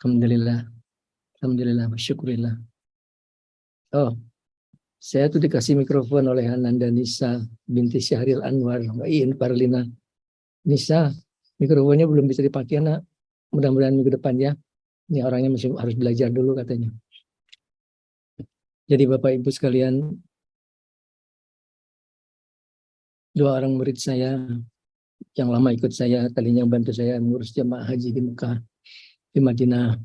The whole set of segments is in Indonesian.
Alhamdulillah, alhamdulillah, syukurillah. Oh, saya tuh dikasih mikrofon oleh Ananda Nisa binti Syahril Anwar, Mbak Iin Parlina. Nisa, mikrofonnya belum bisa dipakai, nak. Mudah-mudahan minggu depan ya. Ini orangnya masih harus belajar dulu katanya. Jadi Bapak Ibu sekalian, dua orang murid saya yang lama ikut saya, tadinya bantu saya mengurus jamaah haji di Mekah, di Madinah,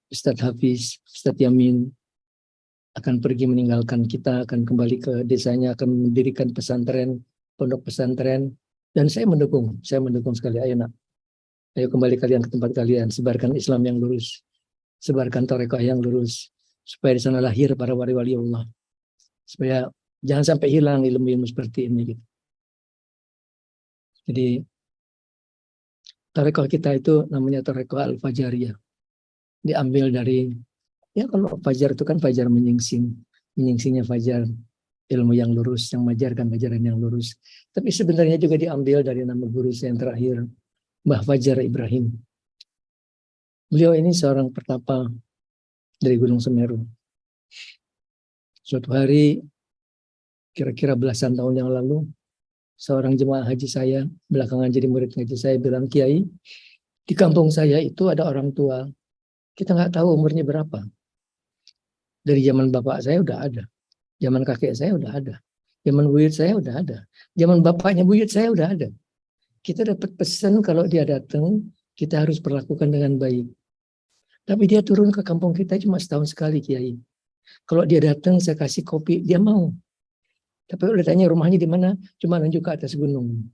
Ustadz Hafiz, Ustadz Yamin, akan pergi meninggalkan kita, akan kembali ke desanya, akan mendirikan pesantren, pondok pesantren, dan saya mendukung sekali. Ayo nak, ayo kembali kalian ke tempat kalian, sebarkan Islam yang lurus, sebarkan tarekah yang lurus, supaya di sana lahir para wali-wali Allah, supaya jangan sampai hilang ilmu-ilmu seperti ini. Gitu. Jadi tarekah kita itu namanya tarekah Al-Fajariyah, diambil dari, ya kalau fajar itu kan fajar menyingsingnya fajar, ilmu yang lurus, yang mengajarkan ajaran yang lurus. Tapi sebenarnya juga diambil dari nama guru saya yang terakhir, Mbah Fajar Ibrahim. Beliau ini seorang pertapa dari Gunung Semeru. Suatu hari, kira-kira belasan tahun yang lalu, seorang jemaah haji saya, belakangan jadi murid haji saya, bilang, Kiai, di kampung saya itu ada orang tua, kita nggak tahu umurnya berapa. Dari zaman bapak saya udah ada, zaman kakek saya udah ada, zaman buyut saya udah ada, zaman bapaknya buyut saya udah ada. Kita dapat pesan kalau dia datang, kita harus perlakukan dengan baik. Tapi dia turun ke kampung kita cuma setahun sekali, Kiai. Kalau dia datang, saya kasih kopi, dia mau. Tapi udah tanya rumahnya di mana, cuma nunjuk ke atas gunung.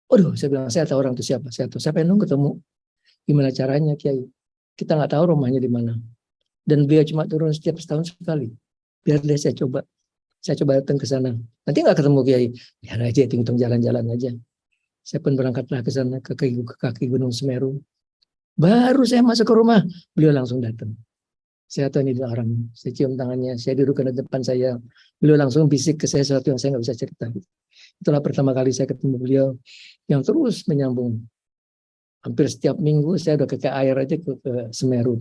Waduh, saya bilang, saya tahu orang itu siapa. Saya tahu, siapa yang ketemu. Gimana caranya, Kiai? Kita nggak tahu rumahnya di mana. Dan beliau cuma turun setiap setahun sekali. Biar deh saya coba. Saya coba datang ke sana. Nanti nggak ketemu, Kiai. Biar aja, hitung-hitung jalan-jalan aja. Saya pun berangkatlah ke sana, ke kaki Gunung Semeru. Baru saya masuk ke rumah, beliau langsung datang. Saya tahu ini orang. Saya cium tangannya, saya dudukkan di depan saya. Beliau langsung bisik ke saya sesuatu yang saya nggak bisa cerita. Itulah pertama kali saya ketemu beliau yang terus menyambung. Hampir setiap minggu saya udah ke air aja ke Semeru.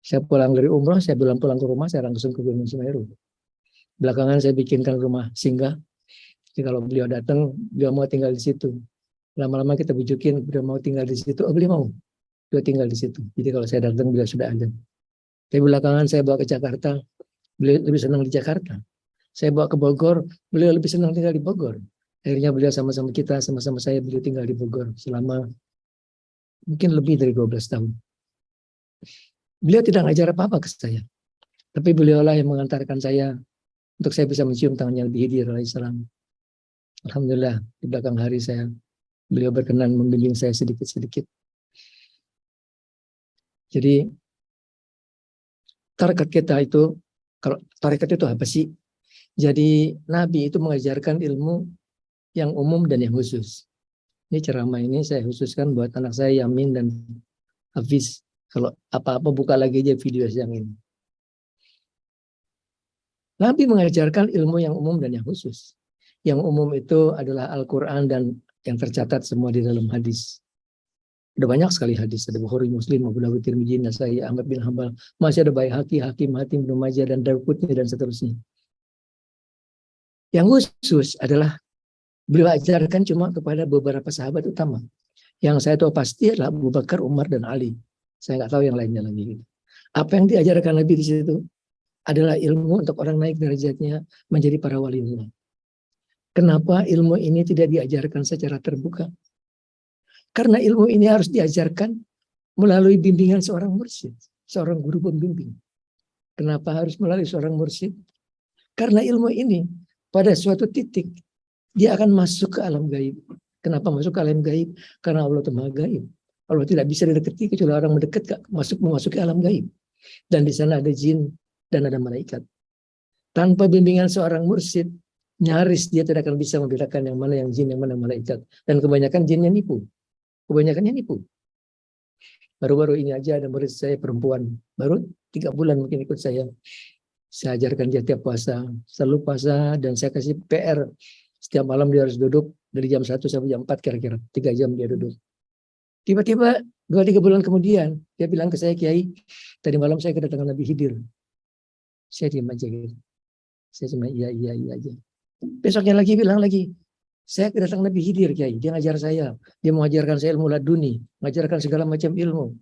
Saya pulang dari umroh, saya pulang ke rumah, saya langsung ke Gunung Semeru. Belakangan saya bikinkan rumah singgah. Jadi kalau beliau datang, beliau mau tinggal di situ. Lama-lama kita bujukin, beliau mau tinggal di situ. Oh, beliau mau. Beliau tinggal di situ. Jadi kalau saya datang, beliau sudah ada. Tapi belakangan saya bawa ke Jakarta, beliau lebih senang di Jakarta. Saya bawa ke Bogor, beliau lebih senang tinggal di Bogor. Akhirnya beliau sama-sama kita, sama-sama saya, beliau tinggal di Bogor selama mungkin lebih dari 12 tahun. Beliau tidak ngajar apa-apa ke saya. Tapi beliaulah yang mengantarkan saya untuk saya bisa mencium tangannya Nabi Khidir alaihissalam. Alhamdulillah, di belakang hari beliau berkenan membimbing saya sedikit-sedikit. Jadi tarekat kita itu, kalau tarekat itu apa sih? Jadi Nabi itu mengajarkan ilmu yang umum dan yang khusus. Ini ceramah ini saya khususkan buat anak saya Yamin dan Hafiz. Kalau apa-apa buka lagi aja video yang ini. Nabi mengajarkan ilmu yang umum dan yang khusus. Yang umum itu adalah Al-Quran dan yang tercatat semua di dalam hadis. Ada banyak sekali hadis, ada Bukhari, Muslim, Abu Dawud, Tirmidzi, Nasai, Ahmad bin Hanbal, masih ada Baihaqi, Hakim, Ibnu Majah, dan Darqutni dan seterusnya. Yang khusus adalah beliau ajarkan cuma kepada beberapa sahabat utama. Yang saya tahu pasti adalah Abu Bakar, Umar, dan Ali. Saya nggak tahu yang lainnya lagi. Apa yang diajarkan Nabi di situ adalah ilmu untuk orang naik derajatnya menjadi para wali Allah. Kenapa ilmu ini tidak diajarkan secara terbuka? Karena ilmu ini harus diajarkan melalui bimbingan seorang mursyid, seorang guru pembimbing. Kenapa harus melalui seorang mursyid? Karena ilmu ini pada suatu titik dia akan masuk ke alam gaib. Kenapa masuk ke alam gaib? Karena Allah itu Maha Gaib. Allah tidak bisa didekati kecuali orang mendekat memasuki alam gaib. Dan di sana ada jin dan ada malaikat. Tanpa bimbingan seorang mursyid, nyaris dia tidak akan bisa membedakan yang mana yang jin, yang mana malaikat. Dan kebanyakan jinnya nipu. Kebanyakannya nipu. Baru-baru ini aja ada murid saya perempuan, baru 3 bulan mungkin ikut saya. Saya ajarkan dia tiap puasa, selalu puasa, dan saya kasih PR. Setiap malam dia harus duduk dari jam 1 sampai jam 4 kira-kira, 3 jam dia duduk. Tiba-tiba 2-3 bulan kemudian dia bilang ke saya, Kiai, tadi malam saya kedatangan Nabi Khidir. Saya diam aja gitu. Saya cuma iya aja. Besoknya lagi bilang lagi, saya kedatangan Nabi Khidir, Kiai. Dia ngajar saya. Dia mengajarkan saya ilmu laduni, mengajarkan segala macam ilmu.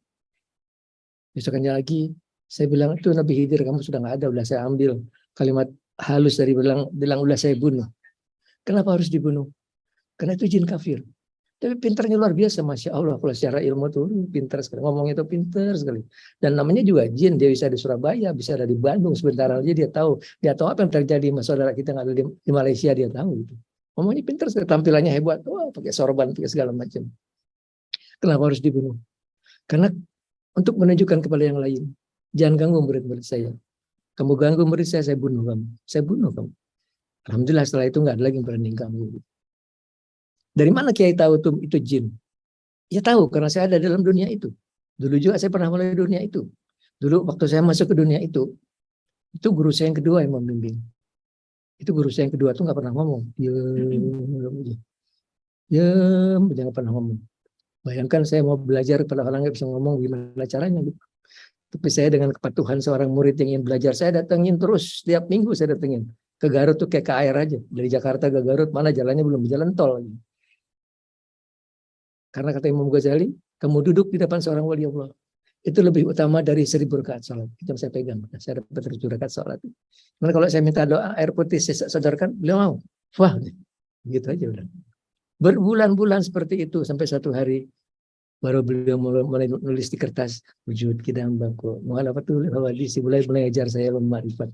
Besoknya lagi saya bilang, itu Nabi Khidir kamu sudah nggak ada, udah saya ambil. Kalimat halus dari bilang udah saya bunuh. Kenapa harus dibunuh? Karena itu jin kafir. Tapi pintarnya luar biasa, Masya Allah. Kalau secara ilmu tuh pintar sekali. Ngomongnya itu pintar sekali. Dan namanya juga jin. Dia bisa di Surabaya, bisa ada di Bandung. Sebentar aja dia tahu. Dia tahu apa yang terjadi sama saudara kita yang ada di Malaysia. Dia tahu. Gitu. Ngomongnya pintar sekali. Tampilannya hebat. Wah, pakai sorban, pakai segala macam. Kenapa harus dibunuh? Karena untuk menunjukkan kepada yang lain. Jangan ganggu murid-murid saya. Kamu ganggu murid saya bunuh kamu. Saya bunuh kamu. Alhamdulillah setelah itu nggak ada lagi yang berani ganggu. Dari mana Kiai tahu itu jin? Ya tahu karena saya ada dalam dunia itu. Dulu juga saya pernah melalui dunia itu. Dulu waktu saya masuk ke dunia itu guru saya yang kedua yang membimbing. Itu guru saya yang kedua tuh nggak pernah ngomong. Jangan pernah ngomong. Bayangkan saya mau belajar pada orang nggak bisa ngomong, gimana caranya gitu. Tapi saya dengan kepatuhan seorang murid yang ingin belajar, saya datengin terus setiap minggu saya datengin. Ke Garut tuh kayak ke air aja. Dari Jakarta ke Garut, mana jalannya belum jalan tol lagi. Karena kata Imam Ghazali, kamu duduk di depan seorang wali Allah. Itu lebih utama dari 1000 rakaat sholat. Itu yang saya pegang. Saya dapat 1000 rakaat sholat. Karena kalau saya minta doa air putih saya sodorkan, beliau mau. Wah, gitu aja udah. Berbulan-bulan seperti itu sampai satu hari baru beliau mulai nulis di kertas wujud kidam bangku. Muhalafatul hawadis mulai ajar saya ilmu ma'rifat.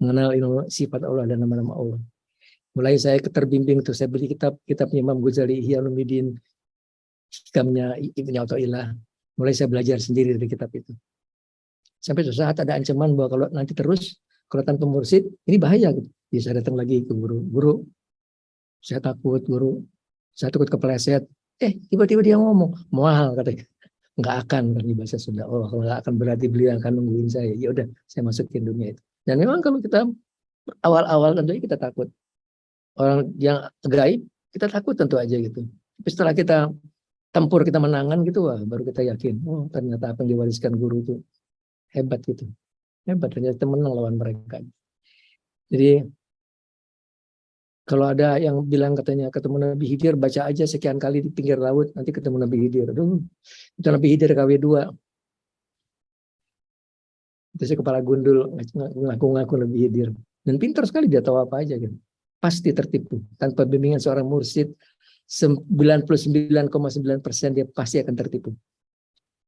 Mengenal ilmu sifat Allah dan nama-nama Allah. Mulai saya terbimbing tuh saya beli kitabnya Imam Ghazali Ihya Ulumuddin, hikamnya Ibnu Athaillah. Mulai saya belajar sendiri dari kitab itu. Sampai suatu saat ada ancaman bahwa kalau nanti terus kalau tanpa mursyid ini bahaya gitu. Ya saya datang lagi ke guru, saya takut guru, saya takut kepeleset. Tiba-tiba dia ngomong, mual katanya. Nggak akan kan di bahasa Sunda. Oh, kalau nggak akan berarti beliau akan nungguin saya. Ya udah, saya masukin dunia itu. Dan memang kalau kita awal-awal tentunya kita takut. Orang yang gaib kita takut tentu aja gitu. Tapi setelah kita tempur, kita menangan gitu, wah, baru kita yakin, oh ternyata apa yang diwariskan guru itu hebat gitu. Hebat, ternyata menang lawan mereka. Jadi kalau ada yang bilang katanya ketemu Nabi Khidir, baca aja sekian kali di pinggir laut, nanti ketemu Nabi Khidir. Aduh, itu Nabi Khidir KW2. Itu saya kepala gundul, ngaku-ngaku Nabi Khidir. Dan pintar sekali, dia tahu apa aja gitu. Pasti tertipu. Tanpa bimbingan seorang mursyid, 99,9% dia pasti akan tertipu.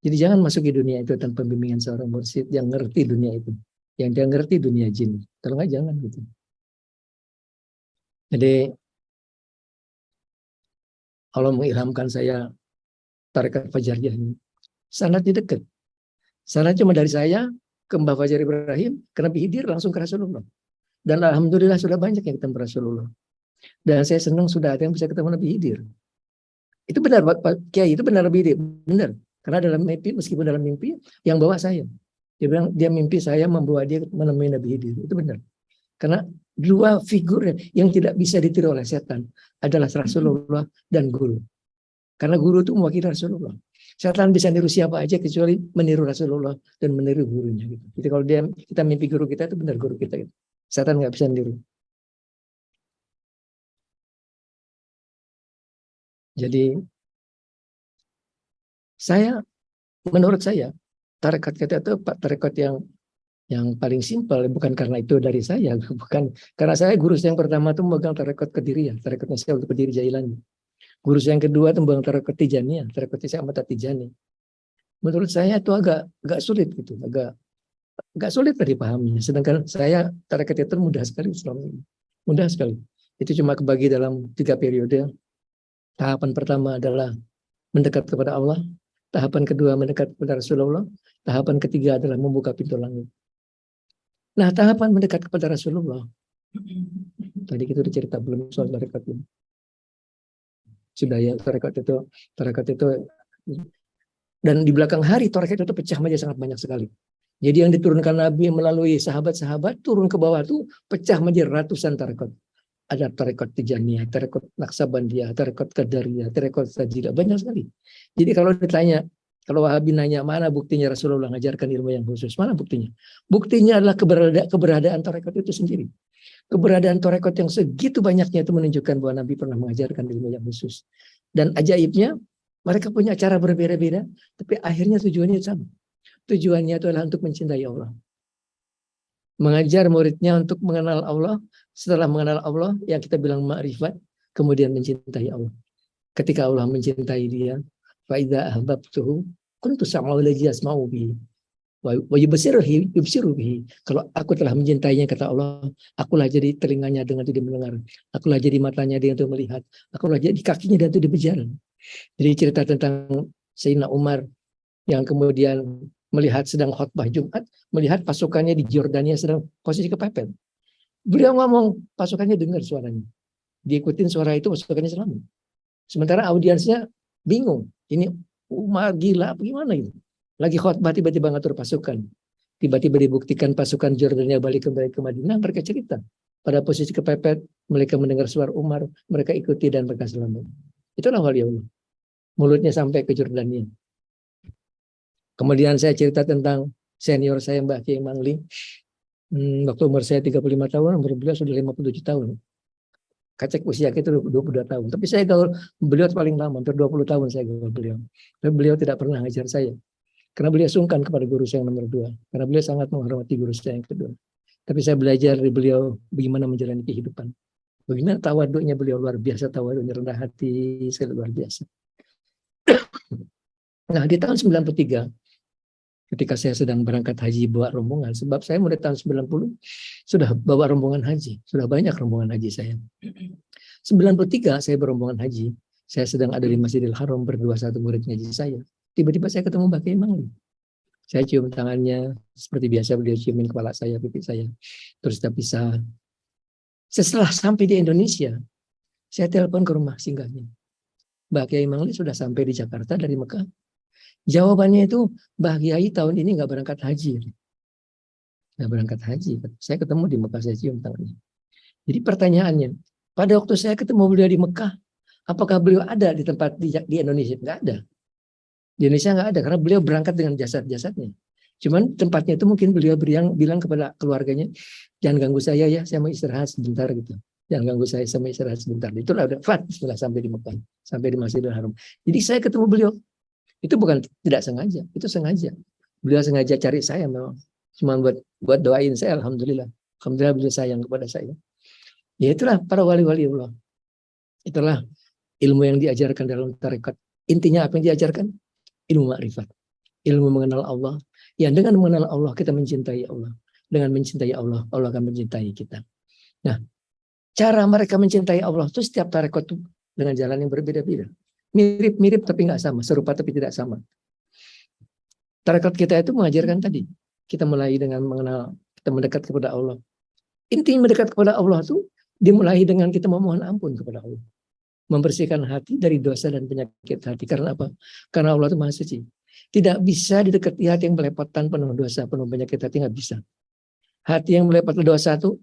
Jadi jangan masuk ke dunia itu tanpa bimbingan seorang mursyid yang ngerti dunia itu. Yang dia ngerti dunia jin. Kalau nggak jangan gitu. Jadi Allah mengilhamkan saya tarekat Fajariyah ini. Sangatnya dekat. Sangat cuma dari saya ke Mbah Fajar Ibrahim, ke Nabi Khidir langsung ke Rasulullah. Dan alhamdulillah sudah banyak yang ketemu Rasulullah. Dan saya senang sudah ada yang bisa ketemu Nabi Khidir. Itu benar Pak Kiai, itu benar Nabi Khidir. Benar. Karena dalam mimpi, meskipun dalam mimpi, yang bawa saya. Dia bilang, dia mimpi saya membawa dia menemui Nabi Khidir. Itu benar. Karena dua figur yang tidak bisa ditiru oleh setan adalah Rasulullah dan guru. Karena guru itu mewakili Rasulullah. Setan bisa niru siapa aja kecuali meniru Rasulullah dan meniru gurunya. Gitu. Jadi kalau kita mimpi guru kita itu benar guru kita. Gitu. Setan nggak bisa niru. Jadi menurut saya tarekat kita itu tarekat yang paling simpel, bukan karena itu dari saya, bukan karena saya guru yang pertama itu memegang tarekat Qadiriyah, tarekatnya saya untuk Qadir Jailani. Guru yang kedua itu memegang tarekat Tijaniyah, tarekatnya saya Ahmad Tijani. Menurut saya itu agak sulit gitu, agak sulit tadi pahaminya. Sedangkan saya tarekat itu mudah sekali selama ini, mudah sekali. Itu cuma kebagi dalam 3 periode. Tahapan pertama adalah mendekat kepada Allah, tahapan kedua mendekat kepada Rasulullah, tahapan ketiga adalah membuka pintu langit. Nah, tahapan mendekat kepada Rasulullah. Tadi kita udah cerita belum soal tarekat ini. Sudah ya, tarekat itu dan di belakang hari tarekat itu pecah menjadi sangat banyak sekali. Jadi yang diturunkan Nabi melalui sahabat-sahabat turun ke bawah itu pecah menjadi ratusan tarekat. Ada tarekat Tijaniyah, tarekat Naksabandiyah, tarekat Qadariyah, tarekat Sajidah, banyak sekali. Jadi kalau ditanya, kalau Wahabi nanya mana buktinya Rasulullah mengajarkan ilmu yang khusus, mana buktinya? Buktinya adalah keberadaan tarekat itu sendiri. Keberadaan tarekat yang segitu banyaknya itu menunjukkan bahwa Nabi pernah mengajarkan ilmu yang khusus. Dan ajaibnya, mereka punya cara berbeda-beda, tapi akhirnya tujuannya sama. Tujuannya itu adalah untuk mencintai Allah. Mengajar muridnya untuk mengenal Allah, setelah mengenal Allah, yang kita bilang ma'rifat, kemudian mencintai Allah. Ketika Allah mencintai dia, فَإِذَا أَحْبَبْتُهُ كُنْتُ سَمْعَهُ الَّذِي يَسْمَعُ بِهِ وَيُبْصِرُ بِهِ. Kalau aku telah mencintainya, kata Allah, akulah jadi telinganya dengan itu dia mendengar, akulah jadi matanya dia untuk melihat, akulah jadi kakinya dia untuk dia berjalan. Jadi cerita tentang Sayyidina Umar yang kemudian melihat sedang khutbah Jumat, melihat pasukannya di Jordania sedang posisi kepepet. Beliau ngomong, pasukannya dengar suaranya. Diikutin suara itu, pasukannya selamat. Sementara audiensnya bingung. Ini Umar gila, gimana gitu. Lagi khutbah tiba-tiba ngatur pasukan. Tiba-tiba dibuktikan pasukan Jordania balik kembali ke Madinah, mereka cerita. Pada posisi kepepet, mereka mendengar suara Umar, mereka ikuti dan mereka selamat. Itulah wali Allah. Mulutnya sampai ke Jordania. Kemudian saya cerita tentang senior saya Mbak Kiai Mangli. Waktu umur saya 35 tahun, umur beliau sudah 57 tahun. Kacek usia kita 22 tahun. Tapi saya gaul beliau paling lama, hampir 20 tahun saya gaul beliau. Tapi beliau tidak pernah ngajar saya. Karena beliau sungkan kepada guru saya yang nomor 2. Karena beliau sangat menghormati guru saya yang kedua. Tapi saya belajar dari beliau bagaimana menjalani kehidupan. Bagaimana tawaduknya beliau luar biasa, tawaduknya rendah hati, sekali luar biasa. Nah, di tahun 93, ketika saya sedang berangkat haji bawa rombongan, sebab saya mulai tahun 90 sudah bawa rombongan haji, sudah banyak rombongan haji saya. 93 saya berombongan haji, saya sedang ada di Masjidil Haram berdua satu murid ngaji saya. Tiba-tiba saya ketemu Mbak Kiai Mangli. Saya cium tangannya, seperti biasa beliau ciumin kepala saya, pipi saya. Terus kita pisah. Setelah sampai di Indonesia, saya telepon ke rumah singgahnya. Mbak Kiai Mangli sudah sampai di Jakarta dari Mekah. Jawabannya itu, Mbah Kiai tahun ini nggak berangkat haji. Nggak berangkat haji. Saya ketemu di Mekah, saya cium tangannya. Jadi pertanyaannya, pada waktu saya ketemu beliau di Mekah, apakah beliau ada di tempat di Indonesia? Nggak ada. Di Indonesia nggak ada, karena beliau berangkat dengan jasad-jasadnya. Cuman tempatnya itu mungkin beliau bilang kepada keluarganya, jangan ganggu saya ya, saya mau istirahat sebentar gitu. Jangan ganggu saya mau istirahat sebentar. Itulah udah setelah sampai di Mekah, sampai di Masjidil Haram. Jadi saya ketemu beliau. Itu bukan tidak sengaja, itu sengaja. Beliau sengaja cari saya memang. Cuma buat doain saya, alhamdulillah. Alhamdulillah beliau sayang kepada saya. Ya itulah para wali-wali Allah. Itulah ilmu yang diajarkan dalam tarekat. Intinya apa yang diajarkan? Ilmu makrifat. Ilmu mengenal Allah. Yang dengan mengenal Allah kita mencintai Allah. Dengan mencintai Allah, Allah akan mencintai kita. Nah, cara mereka mencintai Allah itu setiap tarekat itu dengan jalan yang berbeda-beda. Mirip-mirip tapi nggak sama, serupa tapi tidak sama. Tarekat kita itu mengajarkan tadi, kita mulai dengan mengenal, kita mendekat kepada Allah. Inti mendekat kepada Allah itu dimulai dengan kita memohon ampun kepada Allah. Membersihkan hati dari dosa dan penyakit hati. Karena apa? Karena Allah itu Maha Suci. Tidak bisa didekati hati yang melepotan penuh dosa, penuh penyakit hati, nggak bisa. Hati yang melepotan dosa itu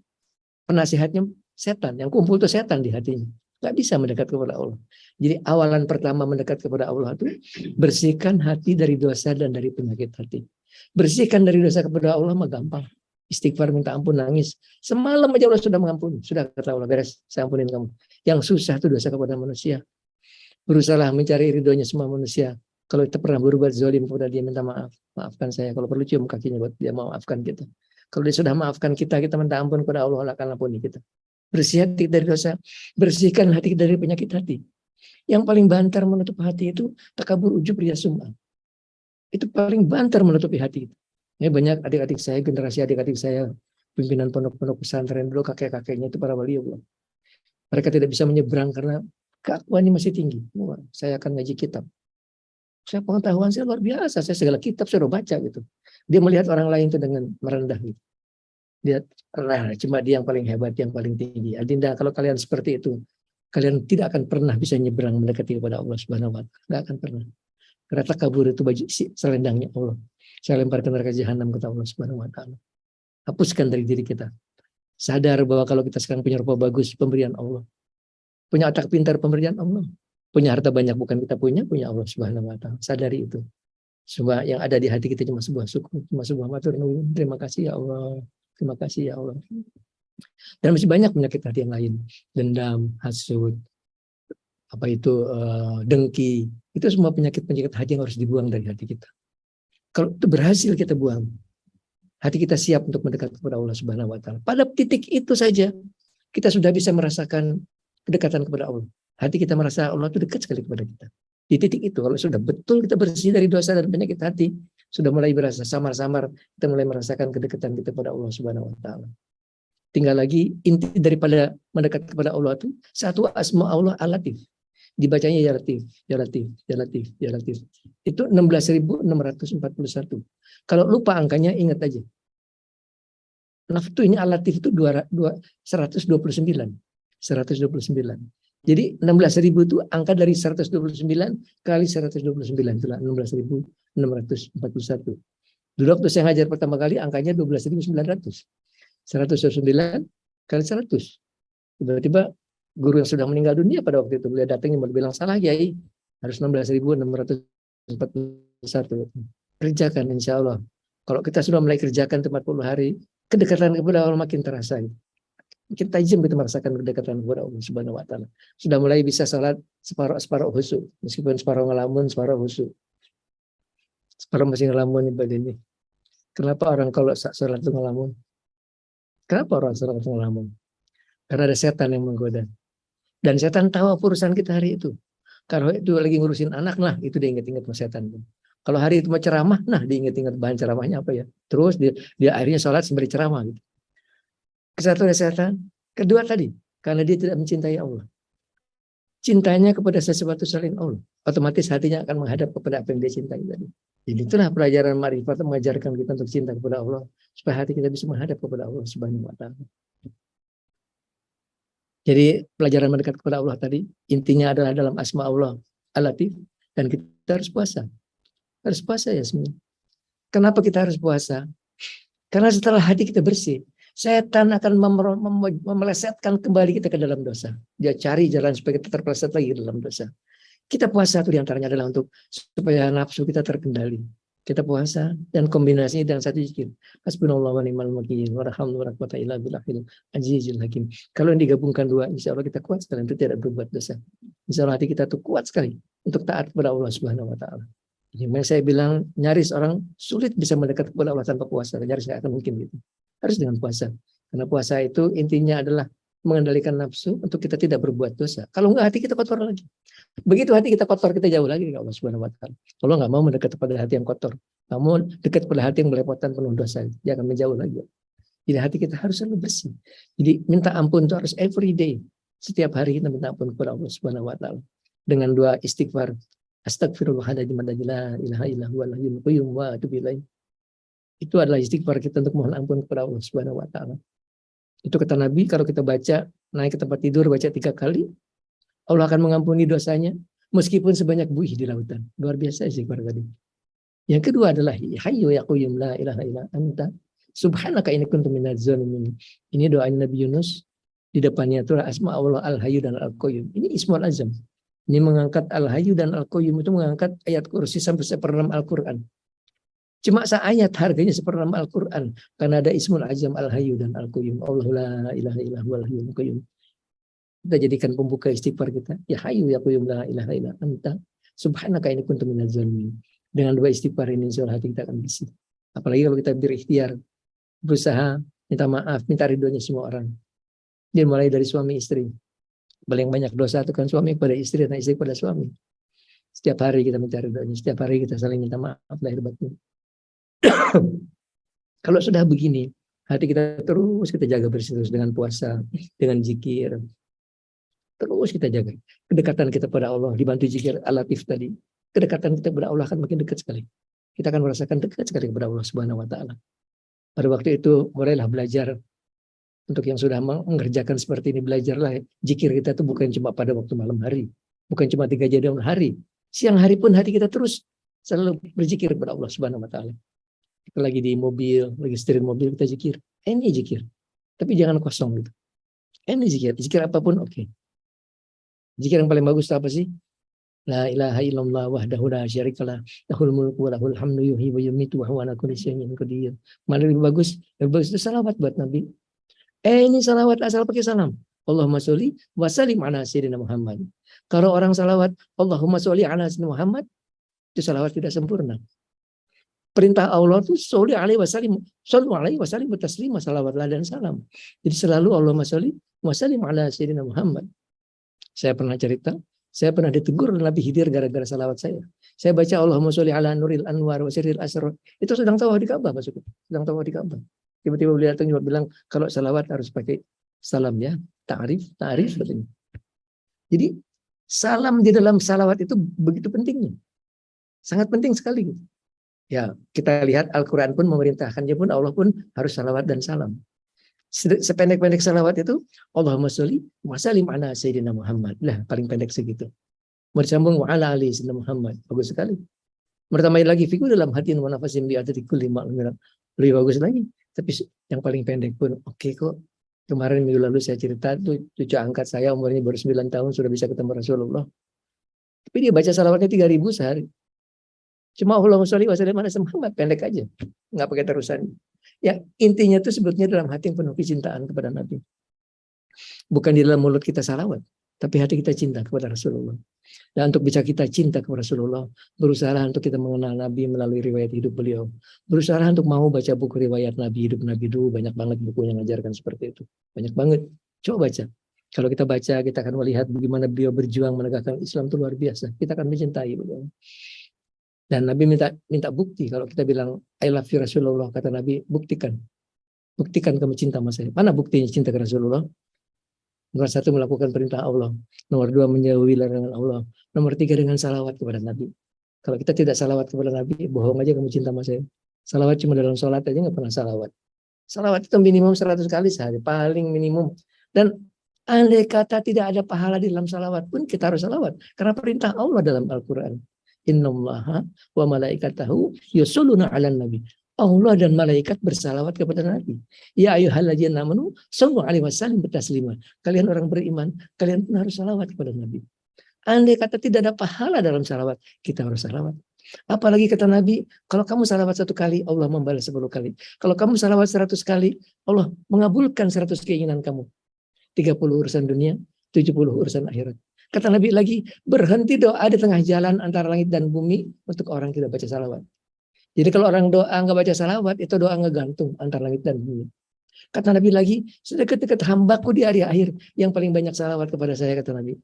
penasihatnya setan, yang kumpul itu setan di hatinya. Nggak bisa mendekat kepada Allah. Jadi awalan pertama mendekat kepada Allah itu bersihkan hati dari dosa dan dari penyakit hati. Bersihkan dari dosa kepada Allah mah gampang. Istighfar, minta ampun, nangis. Semalam aja Allah sudah mengampuni. Sudah kata Allah, beres, saya ampunin kamu. Yang susah itu dosa kepada manusia. Berusahalah mencari ridhonya semua manusia. Kalau kita pernah berbuat zalim kepada dia, minta maaf. Maafkan saya. Kalau perlu cium kakinya buat dia maafkan kita. Kalau dia sudah maafkan kita minta ampun kepada Allah, Allah akan ampuni kita. Bersih hati dari dosa, bersihkan hati dari penyakit hati. Yang paling bantar menutup hati itu takabur, ujub, riya, sum'ah. Itu paling bantar menutupi hati. Ini banyak adik-adik saya, generasi adik-adik saya, pimpinan pondok-pondok pesantren dulu, kakek-kakeknya itu para wali Allah. Mereka tidak bisa menyeberang karena keakuannya masih tinggi. Wah, saya akan ngaji kitab. Saya pengetahuan saya luar biasa, saya segala kitab saya udah baca gitu. Dia melihat orang lain itu dengan merendah gitu. Dia cuma dia yang paling hebat, yang paling tinggi. Adinda, kalau kalian seperti itu, kalian tidak akan pernah bisa nyebrang mendekati kepada Allah Subhanahu wa Ta'ala. Tidak akan pernah. Karena takabur itu baju selendangnya Allah. Saya lemparkan neraka jahanam kata Allah Subhanahu wa Ta'ala. Hapuskan dari diri kita. Sadar bahwa kalau kita sekarang punya rupa bagus, pemberian Allah. Punya otak pintar, pemberian Allah. Punya harta banyak, bukan kita punya Allah Subhanahu wa Ta'ala. Sadari itu. Semua yang ada di hati kita cuma sebuah syukur, cuma sebuah matur nuwun. Terima kasih ya Allah. Terima kasih ya Allah. Dan masih banyak penyakit hati yang lain. Dendam, hasud, dengki. Itu semua penyakit-penyakit hati yang harus dibuang dari hati kita. Kalau itu berhasil kita buang, hati kita siap untuk mendekat kepada Allah Subhanahu wa Ta'ala. Pada titik itu saja kita sudah bisa merasakan kedekatan kepada Allah. Hati kita merasa Allah itu dekat sekali kepada kita. Di titik itu, kalau sudah betul kita bersih dari dosa dan penyakit hati, sudah mulai berasa samar-samar, kita mulai merasakan kedekatan kita kepada Allah Subhanahu wa Ta'ala. Tinggal lagi inti daripada mendekat kepada Allah itu satu, asma Allah Al-Latif. Dibacanya ya Latif, ya Latif, ya Latif, ya Latif. Itu 16.641. Kalau lupa angkanya ingat aja. Naftu ini Al-Latif itu 129. 129. Jadi 16.000 itu angka dari 129 kali 129, itulah 16.641. Dulu waktu saya ngajar pertama kali angkanya 12.900. 129 kali 100. Tiba-tiba guru yang sudah meninggal dunia pada waktu itu beliau datang yang bilang salah Yai, harus 16.641. Kerjakan insya Allah. Kalau kita sudah mulai kerjakan 40 hari, kedekatan kepada Allah makin terasa. Kita tajam kita merasakan kedekatan kepada Allah Subhanahu wa Ta'ala. Sudah mulai bisa salat separuh khusyuk, meskipun separuh ngelamun, separuh khusyuk. Separuh masih ngelamun ibadah ini. Kenapa orang kalau salat itu ngelamun? Kenapa orang salat itu ngelamun? Karena ada setan yang menggoda. Dan setan tahu apa urusan kita hari itu. Kalau itu lagi ngurusin anak, nah itu dia ingat-ingat sama setan. Kalau hari itu mau ceramah, nah diingat-ingat bahan ceramahnya apa ya. Terus dia akhirnya sholat sembari ceramah. Gitu. Satu ada setan. Kedua tadi, karena dia tidak mencintai Allah. Cintanya kepada sesuatu selain Allah. Otomatis hatinya akan menghadap kepada apa yang dia cintai tadi. Jadi itulah pelajaran Ma'rifat mengajarkan kita untuk cinta kepada Allah. Supaya hati kita bisa menghadap kepada Allah Subhanahu wa Ta'ala. Jadi pelajaran mendekat kepada Allah tadi intinya adalah dalam asma Allah Al-Latif, dan kita harus puasa. Harus puasa ya semua. Kenapa kita harus puasa? Karena setelah hati kita bersih, setan akan memelesetkan kembali kita ke dalam dosa. Dia cari jalan supaya kita terpeleset lagi ke dalam dosa. Kita puasa itu diantaranya adalah untuk supaya nafsu kita terkendali. Kita puasa dan kombinasinya dengan satu zikir. Hasbunallahu wa ni'mal wakil wa la haula wa la quwwata illa billahil azizil hakim. Kalau yang digabungkan dua, insya Allah kita kuat sekali untuk tidak berbuat dosa. Insya Allah hati kita tuh kuat sekali untuk taat kepada Allah Subhanahu wa Ta'ala. Jadi saya bilang nyaris orang sulit bisa mendekat kepada Allah tanpa puasa. Nyaris nggak akan mungkin gitu. Harus dengan puasa. Karena puasa itu intinya adalah mengendalikan nafsu untuk kita tidak berbuat dosa. Kalau enggak hati kita kotor lagi. Begitu hati kita kotor, kita jauh lagi dari Allah Subhanahu wa Ta'ala. Kalau nggak mau mendekat kepada hati yang kotor, kamu dekat pada hati yang belepotan penuh dosa, dia akan menjauh lagi. Jadi hati kita harus selalu bersih. Jadi minta ampun itu harus every day. Setiap hari kita minta ampun kepada Allah Subhanahu wa Ta'ala dengan dua istighfar. Astagfirullahaladzim la ilaha illa huwal hayyul qayyum wa atubu ilaih. Itu adalah istighfar kita untuk mohon ampun kepada Allah Subhanahu wa Ta'ala. Itu kata Nabi, kalau kita baca, naik ke tempat tidur, baca 3 kali, Allah akan mengampuni dosanya, meskipun sebanyak buih di lautan. Luar biasa istighfar tadi. Yang kedua adalah, Hayyu ya qayyum la ilaha illa anta, subhanaka inni kuntu minadz zalimin. Ini doanya Nabi Yunus, di depannya itu asma Allah Al-Hayyu dan Al-Qayyum. Ini Ismul Azam. Ini mengangkat Al-Hayyu dan Al-Qayyum, itu mengangkat ayat kursi sampai 1/6 Al-Quran. Cuma seayat harganya 1/6 Al-Quran. Karena ada Ismul Azam Al-Hayyu dan Al-Qayyum. Allahu la ilaha illa huwal hayyul qayyum. Kita jadikan pembuka istighfar kita. Ya Hayyu ya Qayyum la ilaha illa anta. Subhanaka inni kuntu minadz zalimin. Dengan 2 istighfar ini insya Allah hati kita akan bersih. Apalagi kalau kita berikhtiar, berusaha minta maaf, minta ridhonya semua orang. Dia mulai dari suami istri. Paling banyak dosa itu kan suami kepada istri dan istri kepada suami. Setiap hari kita minta ridhonya. Setiap hari kita saling minta maaf lahir batin. Kalau sudah begini, hati kita terus kita jaga bersih terus dengan puasa, dengan zikir. Terus kita jaga. Kedekatan kita pada Allah, dibantu zikir Al-Latif tadi. Kedekatan kita kepada Allah akan makin dekat sekali. Kita akan merasakan dekat sekali kepada Allah Subhanahu wa Ta'ala. Pada waktu itu, mulailah belajar. Untuk yang sudah mengerjakan seperti ini, belajarlah. Zikir kita itu bukan cuma pada waktu malam hari. Bukan cuma 3 jam hari. Siang hari pun hati kita terus selalu berzikir kepada Allah Subhanahu wa Ta'ala. Kita lagi di mobil, lagi setir mobil, kita zikir. Ini zikir. Tapi jangan kosong gitu. Ini zikir apapun oke. Zikir yang paling bagus itu apa sih? La ilaha illallah wahdahu la syarikalah, lahul mulku wa lahul hamdu yuhyi wa yumiitu wa huwa ala kulli syai'in qadir. Mana lebih bagus? Lebih bagus itu salawat buat Nabi. Ini salawat asal pakai salam. Allahumma sholli wa sallim ala sayyidina Muhammad. Kalau orang salawat Allahumma sholli ala sayyidina Muhammad, itu salawat tidak sempurna. Perintah Allah itu sholli alaihi wasallim, shollu alaihi wasallim taslima, salawatlah dan salam. Jadi selalu Allahumma sholli wa sallim ala sayyidina Muhammad. Saya pernah cerita, saya pernah ditegur Nabi Khidir gara-gara salawat saya. Saya baca Allahumma sholli ala nuril anwar wa sirril asrar. Itu sedang tawaf di Ka'bah, Pak Suku. Sedang tawaf di Ka'bah. Tiba-tiba beliau datang juga bilang kalau salawat harus pakai salam ya, ta'rif katanya. Jadi salam di dalam salawat itu begitu pentingnya. Sangat penting sekali gitu. Ya, kita lihat Al-Quran pun memerintahkannya pun Allah pun harus salawat dan salam. Sependek-pendek salawat itu Allahumma sholli wa sallim ala sayyidina Muhammad. Lah, paling pendek segitu. Mau disambung wa ala ali sayyidina Muhammad. Bagus sekali. Bertambahin lagi fiku dalam hati wa nafasin bi adati kulli ma'lumirat. Lebih bagus lagi. Tapi yang paling pendek pun oke kok. Kemarin minggu lalu saya cerita tuh cucu angkat saya umurnya baru 9 tahun sudah bisa ketemu Rasulullah. Tapi dia baca salawatnya 3.000 sehari. Cuma Allahumma sholli wa sallim ala Muhammad, pendek aja. Nggak pakai terusan. Ya, intinya itu sebetulnya dalam hati yang penuh kecintaan kepada Nabi. Bukan di dalam mulut kita salawat, tapi hati kita cinta kepada Rasulullah. Dan untuk bisa kita cinta kepada Rasulullah, berusaha untuk kita mengenal Nabi melalui riwayat hidup beliau. Berusaha untuk mau baca buku riwayat Nabi, hidup Nabi dulu. Banyak banget buku yang mengajarkan seperti itu. Banyak banget. Coba baca. Kalau kita baca, kita akan melihat bagaimana beliau berjuang menegakkan Islam itu luar biasa. Kita akan mencintai beliau. Dan Nabi minta bukti. Kalau kita bilang I love you Rasulullah, kata Nabi, buktikan kamu cinta sama saya. Mana buktinya cinta ke Rasulullah? Nomor 1 melakukan perintah Allah, nomor 2 menjauhi larangan Allah, nomor 3 dengan salawat kepada Nabi. Kalau kita tidak salawat kepada Nabi, bohong aja kamu cinta sama saya. Salawat cuma dalam sholat aja nggak pernah salawat. Salawat itu minimum 100 kali sehari, paling minimum. Dan andai kata tidak ada pahala di dalam salawat pun kita harus salawat, karena perintah Allah dalam Al-Quran. Innallaha wa malaikatahu yusholluna 'alan nabi. Allah dan malaikat bersalawat kepada Nabi. Ya ayyuhalladzina amanu shallu 'alaihi wasallim taslima. Kalian orang beriman, kalian pun harus salawat kepada Nabi. Andai kata tidak ada pahala dalam salawat, kita harus salawat. Apalagi kata Nabi, kalau kamu salawat 1 kali, Allah membalas 10 kali. Kalau kamu salawat 100 kali, Allah mengabulkan 100 keinginan kamu. 30 urusan dunia, 70 urusan akhirat. Kata Nabi lagi, berhenti doa di tengah jalan antara langit dan bumi untuk orang tidak baca salawat. Jadi kalau orang doa nggak baca salawat, itu doa ngegantung antara langit dan bumi. Kata Nabi lagi, sedekat-dekat hambaku di hari akhir yang paling banyak salawat kepada saya, kata Nabi.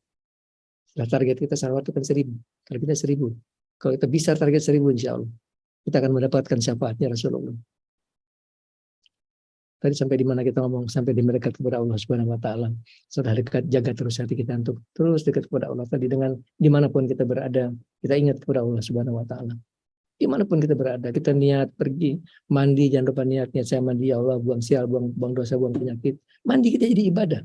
Nah, target kita salawat itu kan 1000. Kalau kita 1000. Kalau kita bisa target 1000, insya Allah kita akan mendapatkan syafaatnya Rasulullah. Tadi sampai di mana kita ngomong, sampai di mendekat kepada Allah Subhanahu wa taala. Sudah dekat, jaga terus hati kita untuk terus dekat kepada Allah. Tadi dengan dimanapun kita berada, kita ingat kepada Allah Subhanahu wa taala. Dimanapun kita berada, kita niat pergi mandi, jangan lupa niatnya saya mandi ya Allah, buang sial, buang dosa, buang penyakit. Mandi kita jadi ibadah.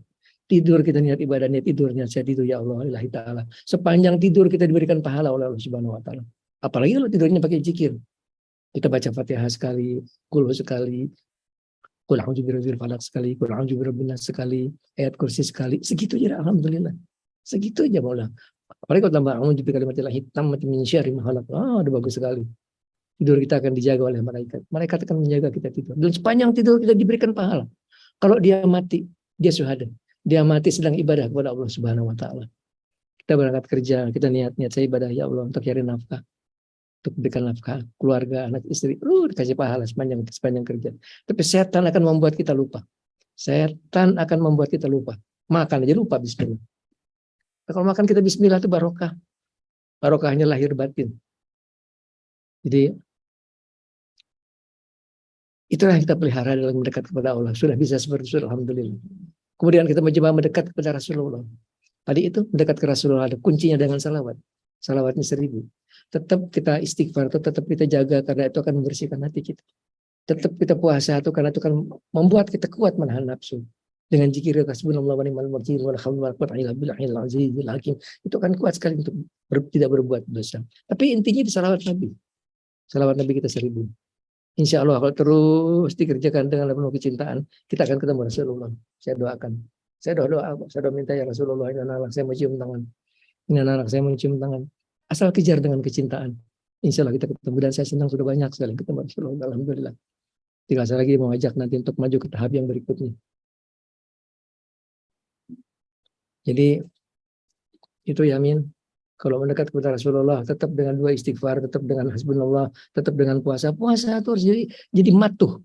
Tidur kita niat ibadah, niat tidurnya saya tidur ya Allah lillahi taala. Sepanjang tidur kita diberikan pahala oleh Allah Subhanahu wa taala. Apalagi kalau tidurnya pakai zikir. Kita baca Fatihah sekali, Qul sekali, Qul a'udzu birabbil falaq sekali, Qul a'udzu birabbin nas sekali, ayat kursi sekali. Segitu aja alhamdulillah. Segitu aja Maula. Apalagi kalau tambah a'udzu bikalimatillahi tammati min syarri ma khalaq. Udah bagus sekali. Tidur kita akan dijaga oleh malaikat. Malaikat akan menjaga kita tidur. Dan sepanjang tidur kita diberikan pahala. Kalau dia mati, dia syuhada. Dia mati sedang ibadah kepada Allah Subhanahu wa taala. Kita berangkat kerja, kita niat saya ibadah ya Allah untuk cari nafkah. Untuk berikan nafkah keluarga, anak istri. Dikasih pahala sepanjang kerja. Tapi setan akan membuat kita lupa. Setan akan membuat kita lupa. Makan aja lupa bismillah. Nah, kalau makan kita bismillah itu barokah. Barokahnya lahir batin. Jadi itulah yang kita pelihara dalam mendekat kepada Allah. Sudah bisa seperti itu, alhamdulillah. Kemudian kita mencoba mendekat kepada Rasulullah. Tadi itu mendekat ke Rasulullah ada kuncinya dengan salawat. Salawatnya 1000. Tetap kita istighfar, tetap kita jaga karena itu akan membersihkan hati kita. Tetap kita puasa itu karena itu akan membuat kita kuat menahan nafsu. Dengan zikir hasbunallah wa ni'mal wakil wa la haula wa la quwwata illa billahil azizil hakim. Itu akan kuat sekali untuk tidak berbuat dosa. Tapi intinya di salawat Nabi. Salawat Nabi kita 1000. Insya Allah kalau terus dikerjakan dengan penuh kecintaan, kita akan ketemu Rasulullah. Saya doakan. Saya doa minta ya Rasulullah, ini anak saya mencium tangan. Ini anak saya mencium tangan. Asal kejar dengan kecintaan. Insya Allah kita ketemu, dan saya senang sudah banyak sekali ketemu Rasulullah. Alhamdulillah. Tinggal saya lagi mau ajak nanti untuk maju ke tahap yang berikutnya. Jadi itu Yamin. Kalau mendekat kepada Rasulullah, tetap dengan 2 istighfar, tetap dengan hasbunallah, tetap dengan puasa. Puasa itu harus jadi matuh.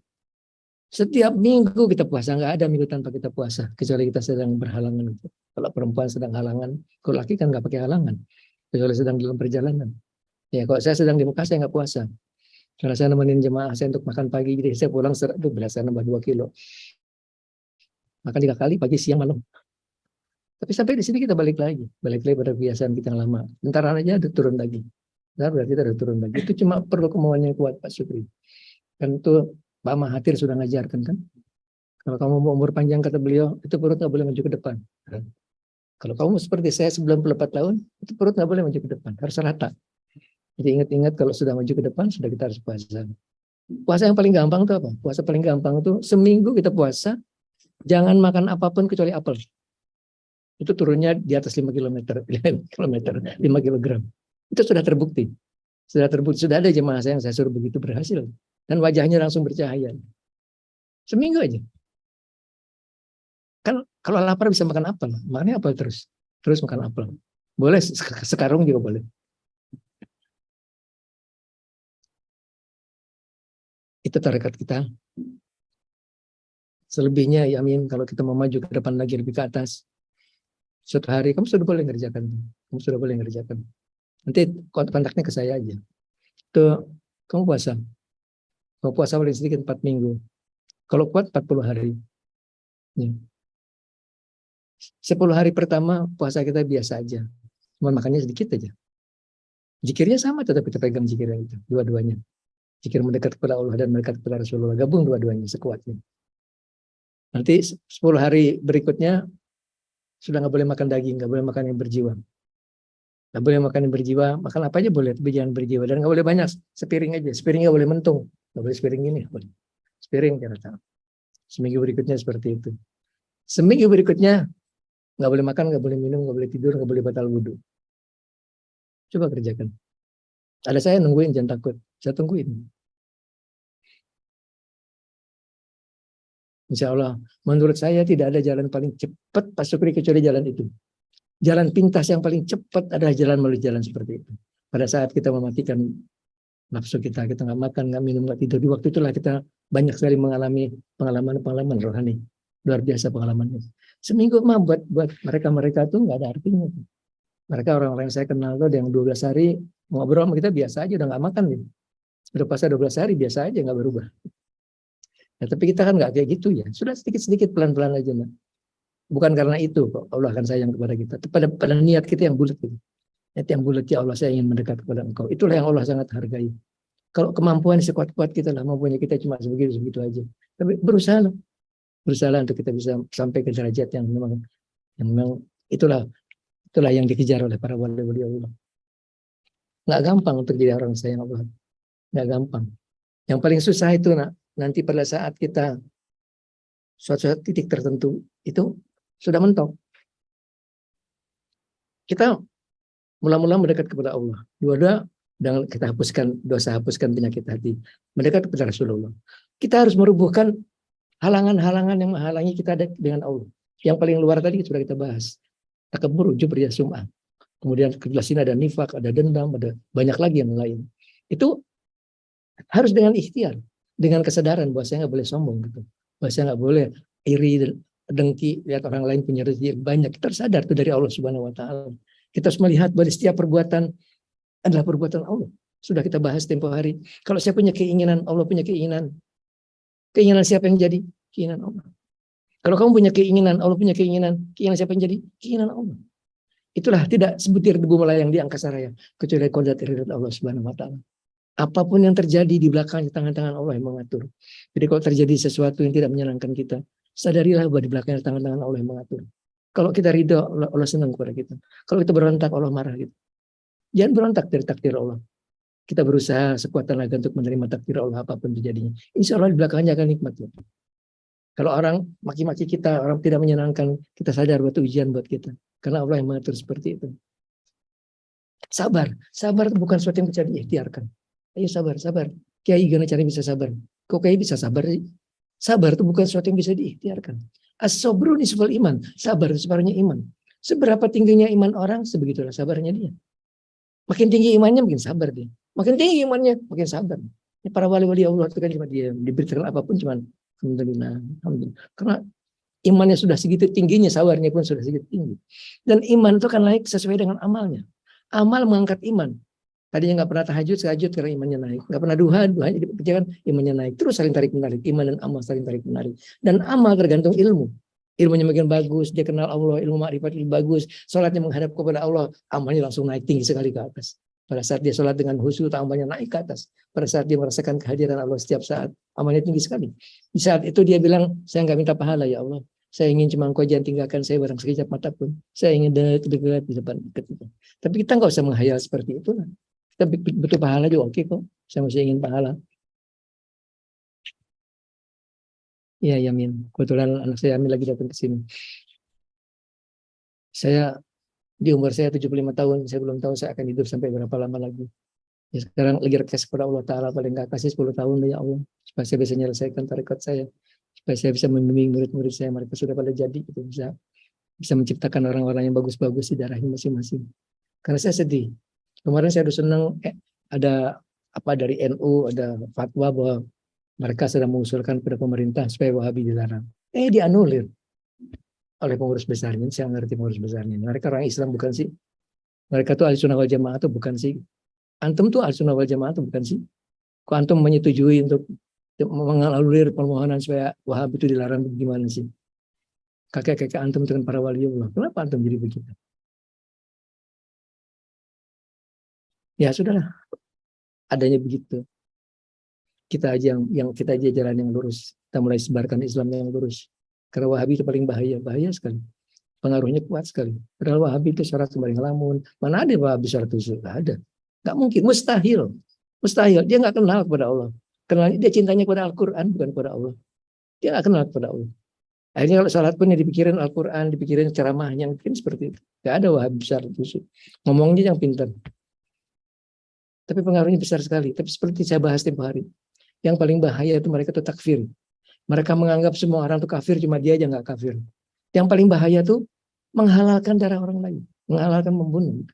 Setiap minggu kita puasa, nggak ada minggu tanpa kita puasa, kecuali kita sedang berhalangan. Kalau perempuan sedang halangan, kalau laki kan nggak pakai halangan, kecuali sedang dalam perjalanan. Ya, kalau saya sedang di Mekah, saya nggak puasa. Karena saya nemenin jemaah saya untuk makan pagi, jadi saya pulang itu berasa nambah 2 kilo. Makan 3 kali, pagi, siang, malam. Tapi sampai di sini kita balik lagi pada kebiasaan kita yang lama. Bentar aja ada turun lagi. Bentar berarti kita ada turun lagi. Itu cuma perlu kemauan yang kuat, Pak Syukri. Kan itu Pak Mahathir sudah ngajarkan kan. Kalau kamu mau umur panjang, kata beliau, itu perut nggak boleh maju ke depan. Kalau kamu seperti saya 94 tahun, itu perut nggak boleh maju ke depan, harus rata. Jadi ingat-ingat kalau sudah maju ke depan, sudah kita harus puasa. Puasa yang paling gampang itu apa? Puasa paling gampang itu seminggu kita puasa, jangan makan apapun kecuali apel. Itu turunnya di atas 5 km, 5 kilogram. Itu sudah terbukti. Sudah ada jemaah saya yang saya suruh begitu berhasil. Dan wajahnya langsung bercahaya. Seminggu aja. Kan kalau lapar bisa makan apel. Makannya apel terus. Terus makan apel. Boleh, sekarung juga boleh. Itu tarekat kita. Selebihnya, ya amin, kalau kita mau maju ke depan lagi, lebih ke atas, suatu hari kamu sudah boleh ngerjakan. Kamu sudah boleh ngerjakan. Nanti kontaknya ke saya aja. Tuh, kamu puasa. Kamu puasa paling sedikit 4 minggu. Kalau kuat 40 hari. Ya. 10 hari pertama puasa kita biasa aja. Cuma makannya sedikit aja. Zikirnya sama, tetap kita pegang zikirnya itu. Dua-duanya. Zikir mendekat kepada Allah dan mendekat kepada Rasulullah. Gabung dua-duanya sekuatnya. Nanti 10 hari berikutnya sudah nggak boleh makan daging, nggak boleh makan yang berjiwa. Nggak boleh makan yang berjiwa, makan apa aja boleh, tapi jangan berjiwa. Dan nggak boleh banyak, sepiring aja. Sepiring nggak boleh mentung. Nggak boleh sepiring gini. Sepiring kira-kira. Seminggu berikutnya seperti itu. Seminggu berikutnya nggak boleh makan, nggak boleh minum, nggak boleh tidur, nggak boleh batal wudhu. Coba kerjakan. Ada saya nungguin, jangan takut. Saya tungguin. Insya Allah, menurut saya tidak ada jalan paling cepat Pak Syukri kecuali jalan itu. Jalan pintas yang paling cepat adalah jalan melalui jalan seperti itu. Pada saat kita mematikan nafsu kita nggak makan, nggak minum, nggak tidur. Di waktu itulah kita banyak sekali mengalami pengalaman-pengalaman rohani. Luar biasa pengalamannya. Seminggu mah buat mereka tuh nggak ada artinya. Mereka orang-orang yang saya kenal tuh yang 12 hari ngobrol sama kita biasa aja, udah nggak makan nih. Udah puasa 12 hari biasa aja, nggak berubah. Nah, tapi kita kan nggak kayak gitu ya. Sudah sedikit-sedikit pelan-pelan aja. Nah. Bukan karena itu kok Allah akan sayang kepada kita. Pada niat kita yang bulat. Gitu. Niat yang bulat, ya Allah saya ingin mendekat kepada engkau. Itulah yang Allah sangat hargai. Kalau kemampuan sekuat-kuat kita lah, mampuannya kita cuma sebegitu aja. Tapi berusaha untuk kita bisa sampai ke derajat yang memang itulah yang dikejar oleh para wali-wali Allah. Nggak gampang untuk jadi orang sayang Allah. Nggak gampang. Yang paling susah itu nanti pada saat kita suatu titik tertentu itu sudah mentok. Kita mula-mula mendekat kepada Allah. Dua-dua dan kita hapuskan penyakit hati. Mendekat kepada Rasulullah. Kita harus merubuhkan halangan-halangan yang menghalangi kita dengan Allah. Yang paling luar tadi sudah kita bahas. Takabur, ujub, riya, sum'ah. Kemudian di sini ada nifak, ada dendam, ada banyak lagi yang lain. Itu harus dengan ikhtiar, dengan kesadaran bahwa saya nggak boleh sombong gitu. Bahwa saya nggak boleh iri, dengki, lihat orang lain punya rezeki banyak. Kita harus sadar itu dari Allah Subhanahu wa taala. Kita harus melihat bahwa setiap perbuatan adalah perbuatan Allah. Sudah kita bahas tempo hari. Kalau saya punya keinginan, Allah punya keinginan. Keinginan siapa yang jadi? Keinginan Allah. Kalau kamu punya keinginan, Allah punya keinginan. Keinginan siapa yang jadi? Keinginan Allah. Itulah tidak sebutir debu melayang di angkasa raya kecuali qadar iridat Allah Subhanahu wa taala. Apapun yang terjadi di belakang tangan-tangan Allah yang mengatur. Jadi kalau terjadi sesuatu yang tidak menyenangkan kita, sadarilah bahwa di belakang tangan-tangan Allah yang mengatur. Kalau kita ridho, Allah senang kepada kita. Kalau kita berontak, Allah marah gitu. Jangan berontak dari takdir Allah. Kita berusaha sekuat tenaga untuk menerima takdir Allah apapun terjadinya. Insya Allah di belakangnya akan nikmat. Kalau orang maki-maki kita, orang tidak menyenangkan, kita sadar buat ujian buat kita. Karena Allah yang mengatur seperti itu. Sabar. Sabar itu bukan sesuatu yang bisa diikhtiarkan. Ayo sabar, sabar. Kiai gimana cara bisa sabar? Kok kiai bisa sabar? Sabar itu bukan sesuatu yang bisa diikhtiarkan. As-sabru nisful iman. Sabar itu separuhnya iman. Seberapa tingginya iman orang, sebegitulah sabarnya dia. Makin tinggi imannya, makin sabar dia. Makin tinggi imannya, makin sabar. Para wali-wali Allah itu kan cuma dia diberitakan apapun cuman alhamdulillah, alhamdulillah. Karena imannya sudah segitu tingginya, sabarnya pun sudah segitu tinggi. Dan iman itu kan naik sesuai dengan amalnya. Amal mengangkat iman. Tadinya nggak pernah tahajud, tahajud karena imannya naik. Nggak pernah duha, duhanya dikerjakan, imannya naik. Terus saling tarik menarik. Iman dan amal saling tarik menarik. Dan amal tergantung ilmu. Ilmunya makin bagus, dia kenal Allah, ilmu makrifat lebih bagus. Sholatnya menghadap kepada Allah, amalnya langsung naik tinggi sekali ke atas. Pada saat dia sholat dengan khusyuk, amalnya naik ke atas. Pada saat dia merasakan kehadiran Allah setiap saat, amalnya tinggi sekali. Di saat itu dia bilang, saya nggak minta pahala ya Allah. Saya ingin cuma Engkau jangan tinggalkan saya barang sekejap mata pun. Saya ingin dekat di depan kita. Tapi kita nggak usah menghayal seperti itu. Kita butuh pahala juga, oke kok. Saya masih ingin pahala. Iya, Yamin. Kebetulan anak saya Yamin lagi datang ke sini. Saya di umur saya 75 tahun, saya belum tahu saya akan hidup sampai berapa lama lagi. Ya, sekarang lagi request kepada Allah Ta'ala, paling nggak kasih 10 tahun ya Allah, supaya saya bisa menyelesaikan tarekat saya, supaya saya bisa membimbing murid-murid saya, mereka sudah pada jadi, gitu, bisa menciptakan orang-orang yang bagus-bagus di daerahnya masing-masing. Karena saya sedih. Kemarin saya udah senang, ada apa dari NU, ada fatwa bahwa mereka sedang mengusulkan pada pemerintah supaya Wahabi dilarang. Dianulir oleh pengurus besarnya. Saya ngerti pengurus besarnya. Mereka orang Islam bukan sih? Mereka tuh Ahlussunnah wal Jamaah tuh bukan sih? Antum tuh Ahlussunnah wal Jamaah tuh bukan sih? Kok antum menyetujui untuk menganulir permohonan supaya Wahabi itu dilarang, gimana sih? Kakek-kakek antum dengan para waliullah. Kenapa antum jadi begitu? Ya sudahlah, adanya begitu. Kita aja kita aja jalan yang lurus. Kita mulai sebarkan Islam yang lurus. Karena Wahabi itu paling bahaya, bahaya sekali. Pengaruhnya kuat sekali. Padahal Wahabi itu syarat kembali ngelamun. Mana ada Wahabi syarat usul? Nggak ada. Nggak mungkin, mustahil. Mustahil. Dia nggak kenal kepada Allah. Dia cintanya kepada Al-Quran, bukan kepada Allah. Dia nggak kenal kepada Allah. Akhirnya kalau salat pun yang dipikirin Al-Quran, dipikirin ceramahnya, mungkin seperti itu. Nggak ada Wahabi syarat usul. Ngomongnya yang pintar. Tapi pengaruhnya besar sekali. Tapi seperti saya bahas tempo hari. Yang paling bahaya itu mereka itu takfir. Mereka menganggap semua orang itu kafir, cuma dia aja nggak kafir. Yang paling bahaya tuh menghalalkan darah orang lain, menghalalkan membunuh.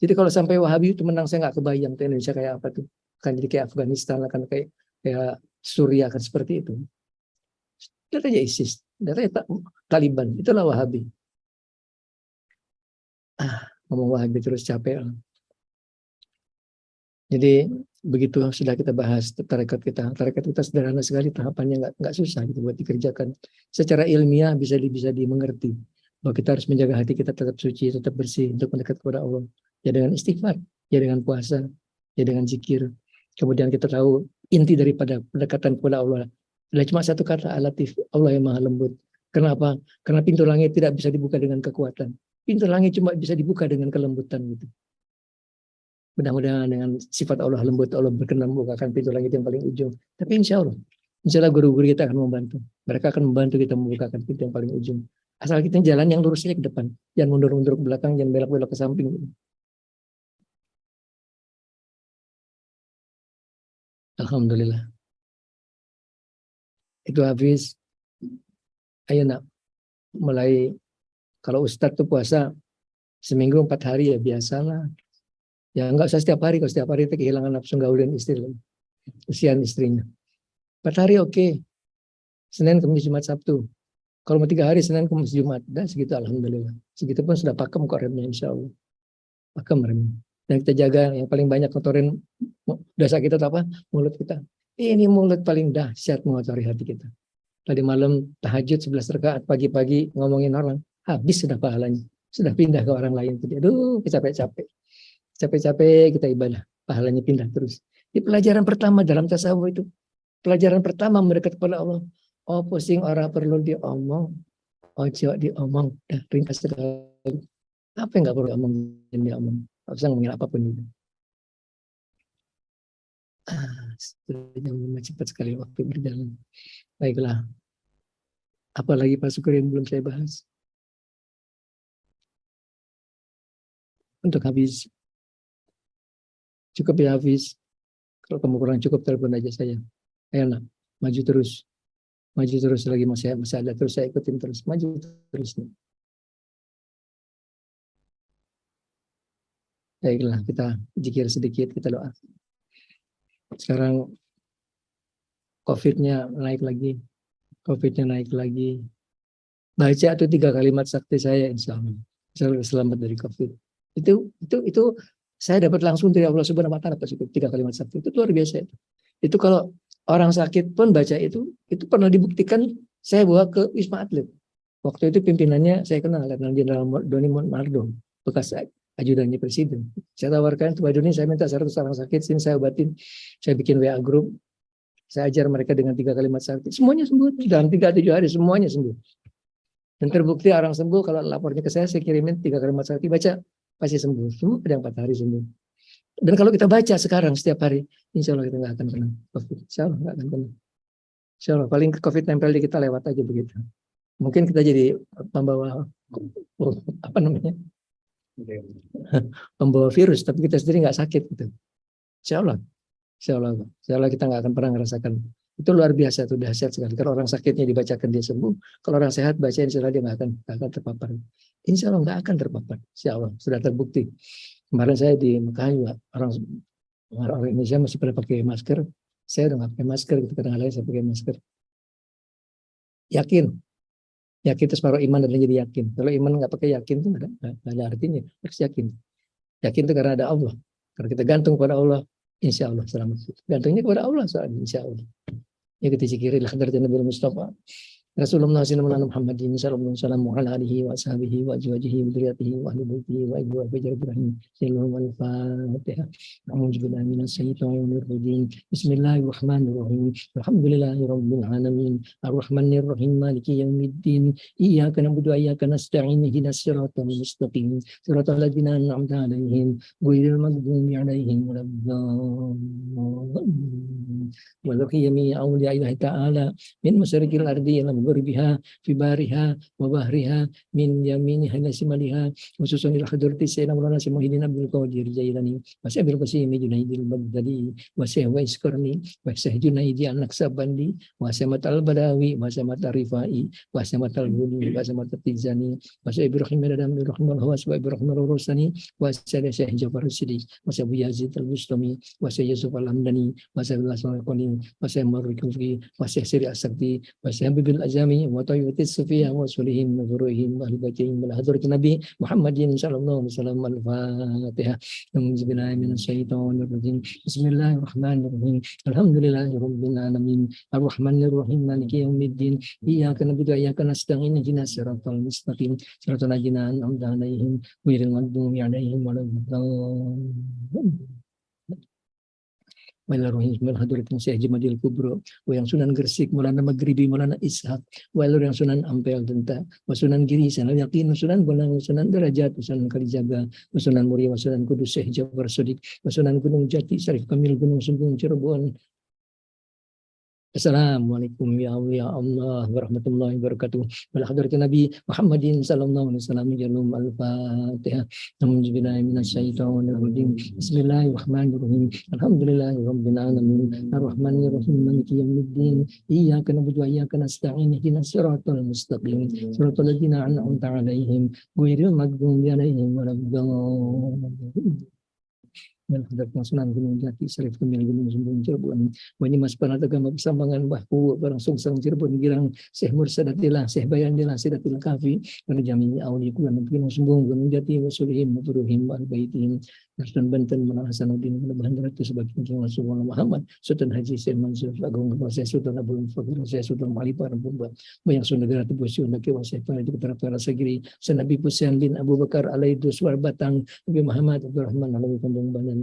Jadi kalau sampai Wahabi itu menang, saya nggak kebayang tuh Indonesia kayak apa tuh. Akan jadi kayak Afghanistan, akan kayak Suriah, akan seperti itu. Datanya ISIS, datanya Taliban, itulah Wahabi. Ngomong Wahabi terus capek. Jadi begitu sudah kita bahas tarekat kita sederhana sekali, tahapannya nggak susah gitu buat dikerjakan. Secara ilmiah bisa dimengerti bahwa kita harus menjaga hati kita tetap suci, tetap bersih untuk mendekat kepada Allah. Ya dengan istighfar, ya dengan puasa, ya dengan zikir. Kemudian kita tahu inti daripada pendekatan kepada Allah adalah cuma satu kata, Al-Latif, Allah yang Maha Lembut. Kenapa? Karena pintu langit tidak bisa dibuka dengan kekuatan. Pintu langit cuma bisa dibuka dengan kelembutan gitu. Mudah-mudahan dengan sifat Allah lembut, Allah berkenan membukakan pintu langit yang paling ujung. Tapi insya Allah guru-guru kita akan membantu. Mereka akan membantu kita membukakan pintu yang paling ujung. Asal kita jalan yang lurus saja ke depan. Jangan mundur-mundur ke belakang, jangan belok-belok ke samping. Alhamdulillah. Itu Hafiz. Ayo nak, mulai kalau Ustadz tuh puasa seminggu 4 hari ya biasalah. Ya enggak usah setiap hari, kalau setiap hari itu kehilangan nafsu gaulin istri, usian istrinya. 4 hari oke. Senin, Kamis, Jumat, Sabtu. Kalau mau 3 hari, Senin, Kamis, Jumat. Dan segitu alhamdulillah. Segitu pun sudah pakem kok remnya insya Allah. Pakem remnya. Dan kita jaga yang paling banyak kotorin dosa kita apa? Mulut kita. Ini mulut paling dahsyat mengotori hati kita. Tadi malam tahajud 11 rakaat, pagi-pagi ngomongin orang. Habis sudah pahalanya. Sudah pindah ke orang lain. Aduh, capek-capek. Capek-capek kita ibadah, pahalanya pindah terus. Di pelajaran pertama dalam tasawuf itu, pelajaran pertama mendekat kepada Allah. Oh pusing orang perlu diomong, ojo diomong, ringkas sekali. Apa yang nggak perlu diomong? Nggak usah ngomongin apapun itu. Sudah jam 5, cepat sekali waktu berjalan. Baiklah. Apalagi Pak Syukur yang belum saya bahas? Untuk Hafiz. Cukup ya Hafiz. Kalau kamu kurang cukup, telepon aja saya. Ayolah, maju terus. Maju terus lagi, masih ada terus, saya ikutin terus. Maju terus nih. Baiklah, kita zikir sedikit, kita doa. Sekarang COVID-nya naik lagi. COVID-nya naik lagi. Baca tuh 3 kalimat sakti saya, insya Allah. Selamat dari COVID. Itu saya dapat langsung dari Allah Subhanahu Wa Taala, Pak Syukur. 3 kalimat sakti itu luar biasa. Itu kalau orang sakit pun baca itu pernah dibuktikan. Saya bawa ke Wisma Atlet. Waktu itu pimpinannya saya kenal, Letnan Jenderal Doni Monardo, bekas ajudannya Presiden. Saya tawarkan ke Pak Doni, saya minta 100 orang sakit, sini saya obatin. Saya bikin WA group, saya ajar mereka dengan 3 kalimat sakti. Semuanya sembuh, dalam 3-7 hari semuanya sembuh. Dan terbukti orang sembuh, kalau lapornya ke saya kirimin 3 kalimat sakti, baca, pasti sembuh. Semua ada 4 hari sembuh. Dan kalau kita baca sekarang setiap hari, insya Allah kita nggak akan kena COVID. Insya Allah nggak akan kena. Insya Allah, paling COVID nempel di kita, lewat aja begitu. Mungkin kita jadi pembawa pembawa virus, tapi kita sendiri nggak sakit gitu. Insya Allah kita nggak akan pernah merasakan. Itu luar biasa, itu dahsyat sekali. Kalau orang sakitnya dibacakan dia sembuh, kalau orang sehat bacain, insya Allah dia nggak akan terpapar. Insya Allah nggak akan terpapar. Insya Allah sudah terbukti. Kemarin saya di Mekah juga, orang Indonesia masih pada pakai masker, saya udah nggak pakai masker, gitu. Kadang-kadang saya pakai masker. Yakin itu separuh iman, dan jadi yakin. Kalau iman nggak pakai yakin itu nggak ada artinya. Harus yakin. Yakin itu karena ada Allah. Kalau kita gantung kepada Allah, insya Allah selamat. Gantungnya kepada Allah, soalnya insya Allah. Ya kita zikirilah hadratin Nabi Mustafa Rasulullah sallallahu Muhammadin sallallahu alaihi wasallam wa ala alihi wa ashabihi wa azwajihi wa dzurriyyatihi wa ahli baitihi wa ibadihi Ibrahim sallallahu al-Fatihah. A'udzu billahi minasyaitonir rajim. Bismillahirrahmanirrahim. Alhamdulillahirabbil alamin. Arrahmanir rahim. Maliki yaumiddin. Iyyaka na'budu wa iyyaka nasta'in. Ihdinas siratal mustaqim. Siratal ladzina an'amta 'alaihim ghairil maghdubi 'alaihim waladdallin. Wa lakiyami awliya ilahi ta'ala min masyariqil ardi ila maghribiha fi bariha wa bahriha min yaminiha ila shimaliha khususan ila hadrati sayyidina Maulana Muhyiddin Abdul Qadir Jailani wa Syaikhul Qasim Junaidil Baghdadi wa Syekh Wais Qarni wa Syekh Junaidi An-Naqsabandi wa Syekh Al-Badawi wa Syekh Al-Rifai wa Syekh Al-Hudi wa Syekh Al-Tizani wa Syekh Ibrahim Adam Ibrahim Al-Hawas wa Ibrahim Al-Rusani wa Syekh Jafar Al-Sidi wa Syekh Yazid Al-Bustami wa Syekh Yusuf Al-Hamdani wa Syekh Al-Qani wa Syekh Marzuki wa Syekh Siri As-Sakti wa Syekh Bibil Azami wa Tayyibatis Sufiyah wa Sulihim wa Furuhim wa Ahlibatihim wa Hadrat Nabi Muhammadin sallallahu alaihi wasallam. Al-Fatihah. Auzubillahi minasyaitonir rajim. Bismillahirrahmanirrahim. Alhamdulillahirabbil alamin. Arrahmanirrahim. Maliki yaumiddin. Iyyaka na'budu wa iyyaka nasta'in. Ihdinas siratal mustaqim. Siratal ladzina an'amta 'alaihim ghairil maghdubi 'alaihim waladdallin. Wailaruhim Hadratin Syekh Jumadil Kubro, wa yang Sunan Gresik, Maulana Maghribi, Maulana Ishaq, wailur yang Sunan Ampel Denta, wa Sunan Giri, Sunan Yakin, Sunan Bonang, Sunan Derajat, Sunan Kalijaga, wa Sunan Muria, wa Sunan Kudus Syekh Jafar Sodik, wa Sunan Gunung Jati, Syarif Kamil Gunung Sumbung Cirebon. Assalamualaikum ya Allah warahmatullahi wabarakatuh. Wal hadratin Nabi Muhammadin sallallahu alaihi wasallam. Jalum al-Fatihah. Auzubillahi minasyaitonir rajim. Bismillahirrahmanirrahim. Alhamdulillahirabbil alamin. Arrahmanirrahim. Maliki yaumiddin. Iyyaka na'budu wa iyyaka nasta'in. Ihdinas siratal mustaqim. Siratal ladzina an'amta 'alaihim ghairil maghdubi 'alaihim waladdallin. Dan hadratin Sunan Gunung Jati, Syarif Kamil Gunung Sumbung Cirebon, Wani Mas Panatagama Pesambangan Bahku, Barang Sungsang Cirebon Girang, Syekh Mursadatilah, Syekh Bayandilah, Sidatil Kafi, Menjami Auli Gunung Sumbung Gunung Jati, Wasulihim, Mufuruhim, Al-Baitim, Nasdan Banten, Manal Hasanuddin, Menabahan Ratu sebagai Rasulullah Subhanahu Muhammad, Sultan Haji Syekh Mansur, Agung Syekh Sultan Abdul Fakir, Syekh Sultan Mali Parambumba, Bayang Sunda Geratu Bosyo, Nakewa Syekh Panadi Ketara Sagiri, Senabi Pusian bin Abu Bakar Alaidus Warbatang, Nabi Muhammad Abdul Rahman, Alawi Kambung Banan,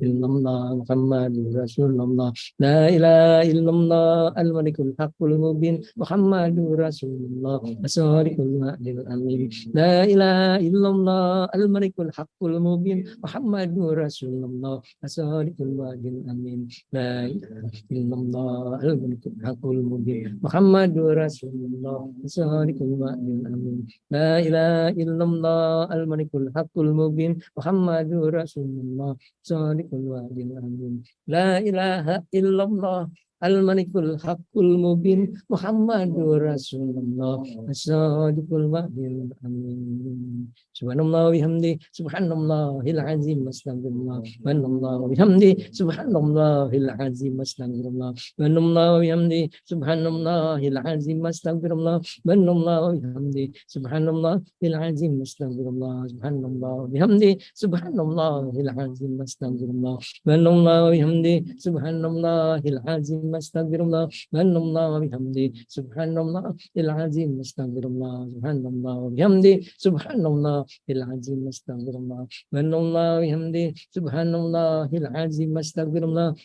illallah Muhammadur Rasulullah. La ilaha illallah al-malikul haqqul mubin Muhammadur Rasulullah as-sadiqul wa'dil amin. La ilaha illallah al-malikul haqqul mubin Muhammadur Rasulullah as-sadiqul wa'dil amin. La ilaha illallah al-malikul haqqul mubin Muhammadur Rasulullah as-sadiqul wa'dil amin. La ilaha illallah al-malikul haqqul mubin Muhammadur Rasulullah as-sadiqul wa'dil amin. La ilaha illallah al-malikul haqqul mubin Muhammadur Rasulullah as-sadiqul wa'dil amin. Subhanallah bihamdi subhanallahil azim astagfirullah. Subhanallah bihamdi subhanallahil azim astagfirullah. Subhanallah bihamdi subhanallahil azim astagfirullah. Subhanallah bihamdi subhanallahil azim astagfirullah. Subhanallah bihamdi subhanallahil azim astagfirullah. Subhanallah bihamdi subhanallahil azim astagfirullah. Subhanallah bihamdi subhanallahil azim astagfirullah. Subhanallah bihamdi subhanallahil azim astagfirullah. Subhanallah bihamdi subhanallahil azim astagfirullah.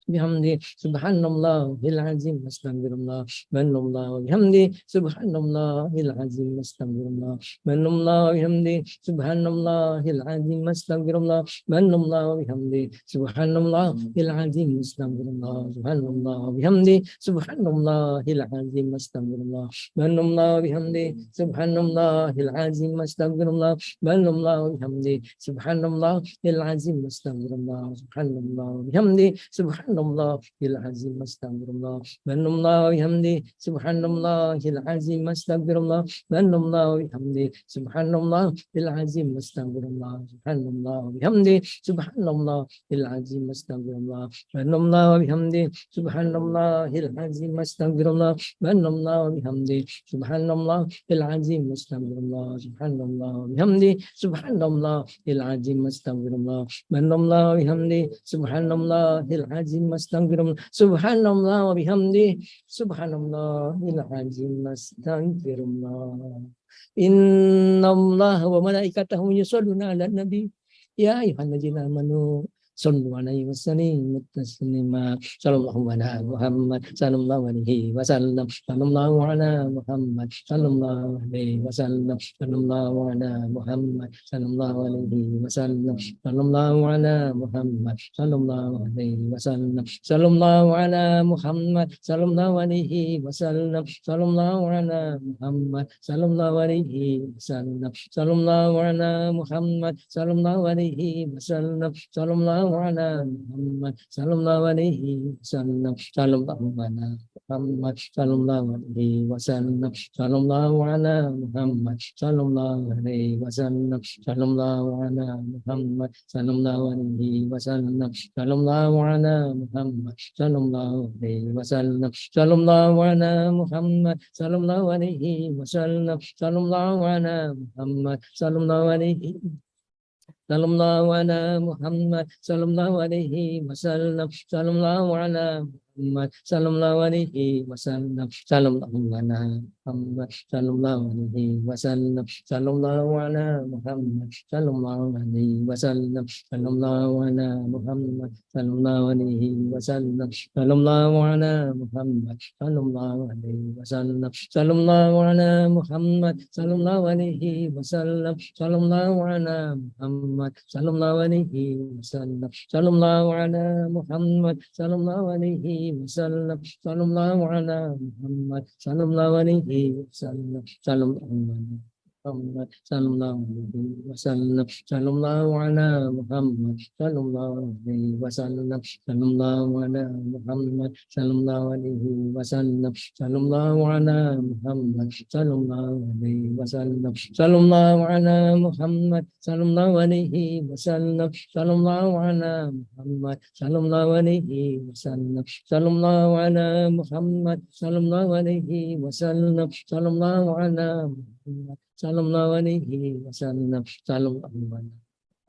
Bihamdi subhanallahil azim astagfirullah. Subhanallah bihamdi subhanallahil azim astagfirullah. Subhanallah bihamdi subhanallahil azim astagfirullah. Subhanallah bihamdi subhanallahil azim astagfirullah. Subhanallah bihamdi subhanallahil azim astagfirullah. Subhanallah bihamdi subhanallahil azim astagfirullah. Subhanallah bihamdi subhanallahil azim astagfirullah. Subhanallah bihamdi subhanallahil azim astagfirullah. Subhanallah bihamdi subhanallahil azim astagfirullah. Subhanallah bihamdi subhanallahil azim astagfirullah. Subhanallah bihamdi subhanallahil azim astagfirullah. Subhanallah bihamdi subhanallahil azim astagfirullah. Subhanallah bihamdi subhanallahil azim astagfirullah. Subhanallah bihamdi subhanallahil azim astagfirullah. Subhanallah bihamdi subhanallahil azim astagfirullah. Subhanallah wa bihamdi subhanallahil azim astagfirullah. Innallaha wa malaikatahu yusholluna 'alan nabi ya ayyuhalladzina amanu shallu 'alaihi wa sallimu taslima. Sallallahu ala Muhammad sallallahu alaihi wasallam. Sallallahu ala Muhammad sallallahu alaihi wasallam. Sallallahu ala Muhammad sallallahu alaihi wasallam. Sallallahu ala Muhammad sallallahu alaihi wasallam. Sallallahu ala Muhammad sallallahu alaihi wasallam. Sallallahu ala Muhammad sallallahu alaihi wasallam. Sallallahu ala Muhammad sallallahu alaihi wasallam. Sallallahu ala Muhammad sallallahu alaihi wasallam. Sallallahu ala Muhammad sallallahu alaihi wasallam. Sallallahu ala Muhammad sallallahu alaihi wasallam. Sallallahu ala Muhammad sallallahu alaihi wasallam. Sallallahu ala Muhammad sallallahu alaihi wasallam. Sallallahu ala Muhammad sallallahu alaihi wasallam. Sallallahu ala Muhammad sallallahu alaihi sallallahu ala Muhammad sallallahu alaihi wasallam. Sallallahu ala Muhammad sallallahu alaihi wasallam. Sallallahu ala Muhammad sallallahu alaihi wasallam. Sallallahu ala Muhammad sallallahu alaihi wasallam. Sallallahu ala Muhammad sallallahu alaihi wasallam. Sallallahu ala Muhammad sallallahu alaihi wasallam. Sallallahu ala Muhammad sallallahu alaihi wasallam. Sallallahu ala Muhammad sallallahu alaihi wasallam. Sallallahu ala Muhammad sallallahu alaihi wasallam. Sallallahu ala Muhammad sallallahu alaihi wasallam. Sallallahu Muhammad sallallahu alaihi wasallam. Sallallahu ala Muhammad sallallahu alaihi wasallam. Sallallahu ala Muhammad sallallahu alaihi wasallam. Sallallahu ala Muhammad sallallahu alaihi wasallam. Sallallahu ala Muhammad sallallahu alaihi wasallam. Sallallahu ala Muhammad sallallahu alaihi wasallam. Sallallahu ala Muhammad sallallahu alaihi wasallam. Sallallahu ala Muhammad sallallahu alaihi wasallam. Sallallahu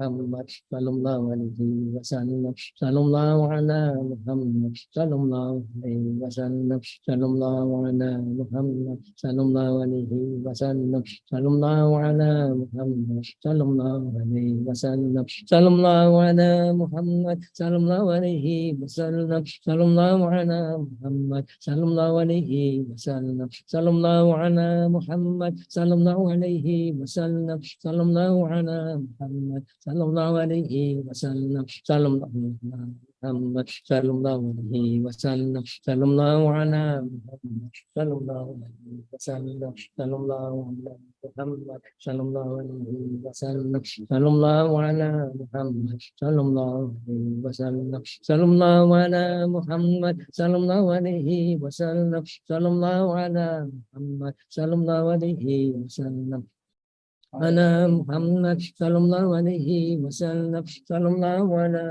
Muhammad sallallahu alaihi wasallam. Sallallahu ala Muhammad sallallahu alaihi wasallam. Sallallahu ala Muhammad sallallahu alaihi wasallam. Sallallahu ala Muhammad sallallahu alaihi wasallam. Sallallahu ala Muhammad sallallahu alaihi wasallam. Sallallahu ala Muhammad sallallahu alaihi wasallam. Sallallahu ala Muhammad sallallahu alaihi wasallam. Sallallahu ala Muhammad sallallahu alaihi wasallam. Sallallahu ala Muhammad sallallahu alaihi wasallam. Sallallahu ala Muhammad sallallahu alaihi wasallam. Sallallahu ala Muhammad sallallahu alaihi wasallam. Sallallahu ala Muhammad sallallahu alaihi wasallam. Sallallahu ala Muhammad sallallahu alaihi wasallam. Sallallahu ala Muhammad sallallahu alaihi wasallam. Ala Muhammad sallallahu alaihi wasallam. Sallallahu ala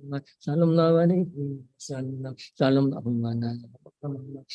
Muhammad sallallahu alaihi wasallam. Sallallahu ala Muhammad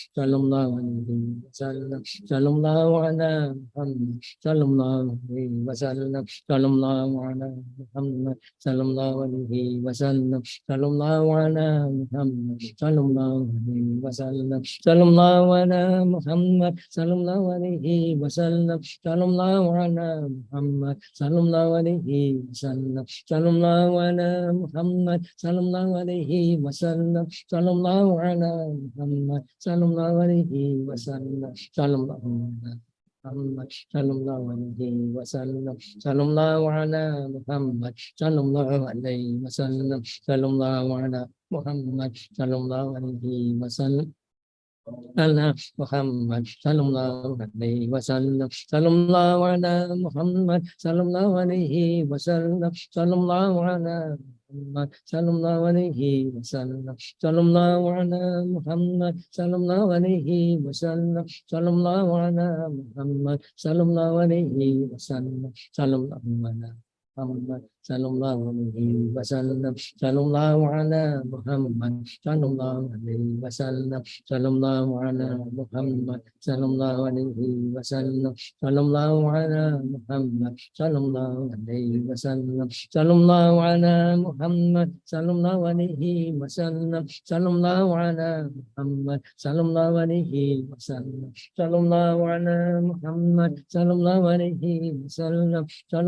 sallallahu alaihi wasallam. Sallallahu ala Muhammad sallallahu alaihi wasallam. Sallallahu ala Muhammad sallallahu alaihi wasallam. Sallallahu ala Muhammad sallallahu alaihi wasallam. Sallallahu ala Muhammad sallallahu alaihi wasallam. Sallallahu ala Muhammad sallallahu alaihi wasallam. Sallallahu ala Muhammad sallallahu alaihi wasallam. Sallallahu ala Muhammad sallallahu alaihi wasallam. Sallallahu ala Muhammad sallallahu alaihi wasallam. Sallallahu ala Muhammad sallallahu alaihi wasallam. Sallallahu ala Muhammad sallallahu alaihi wasallam. Ala Muhammad sallallahu alaihi wasallam. Sallallahu ala Muhammad sallallahu alaihi wasallam. Sallallahu ala Muhammad sallallahu alaihi wasallam. Sallallahu ala Muhammad sallallahu alaihi wasallam. Sallallahu ala Muhammad sallallahu alaihi wasallam. Sallallahu ala Muhammad sallallahu alaihi wasallam. Sallallahu ala Muhammad sallallahu alaihi wasallam. Sallallahu ala Muhammad sallallahu alaihi wasallam. Sallallahu ala Muhammad sallallahu alaihi wasallam. Sallallahu ala Muhammad sallallahu alaihi wasallam. Sallallahu ala Muhammad sallallahu alaihi wasallam. Sallallahu ala Muhammad sallallahu alaihi wasallam. Sallallahu ala Muhammad sallallahu alaihi wasallam.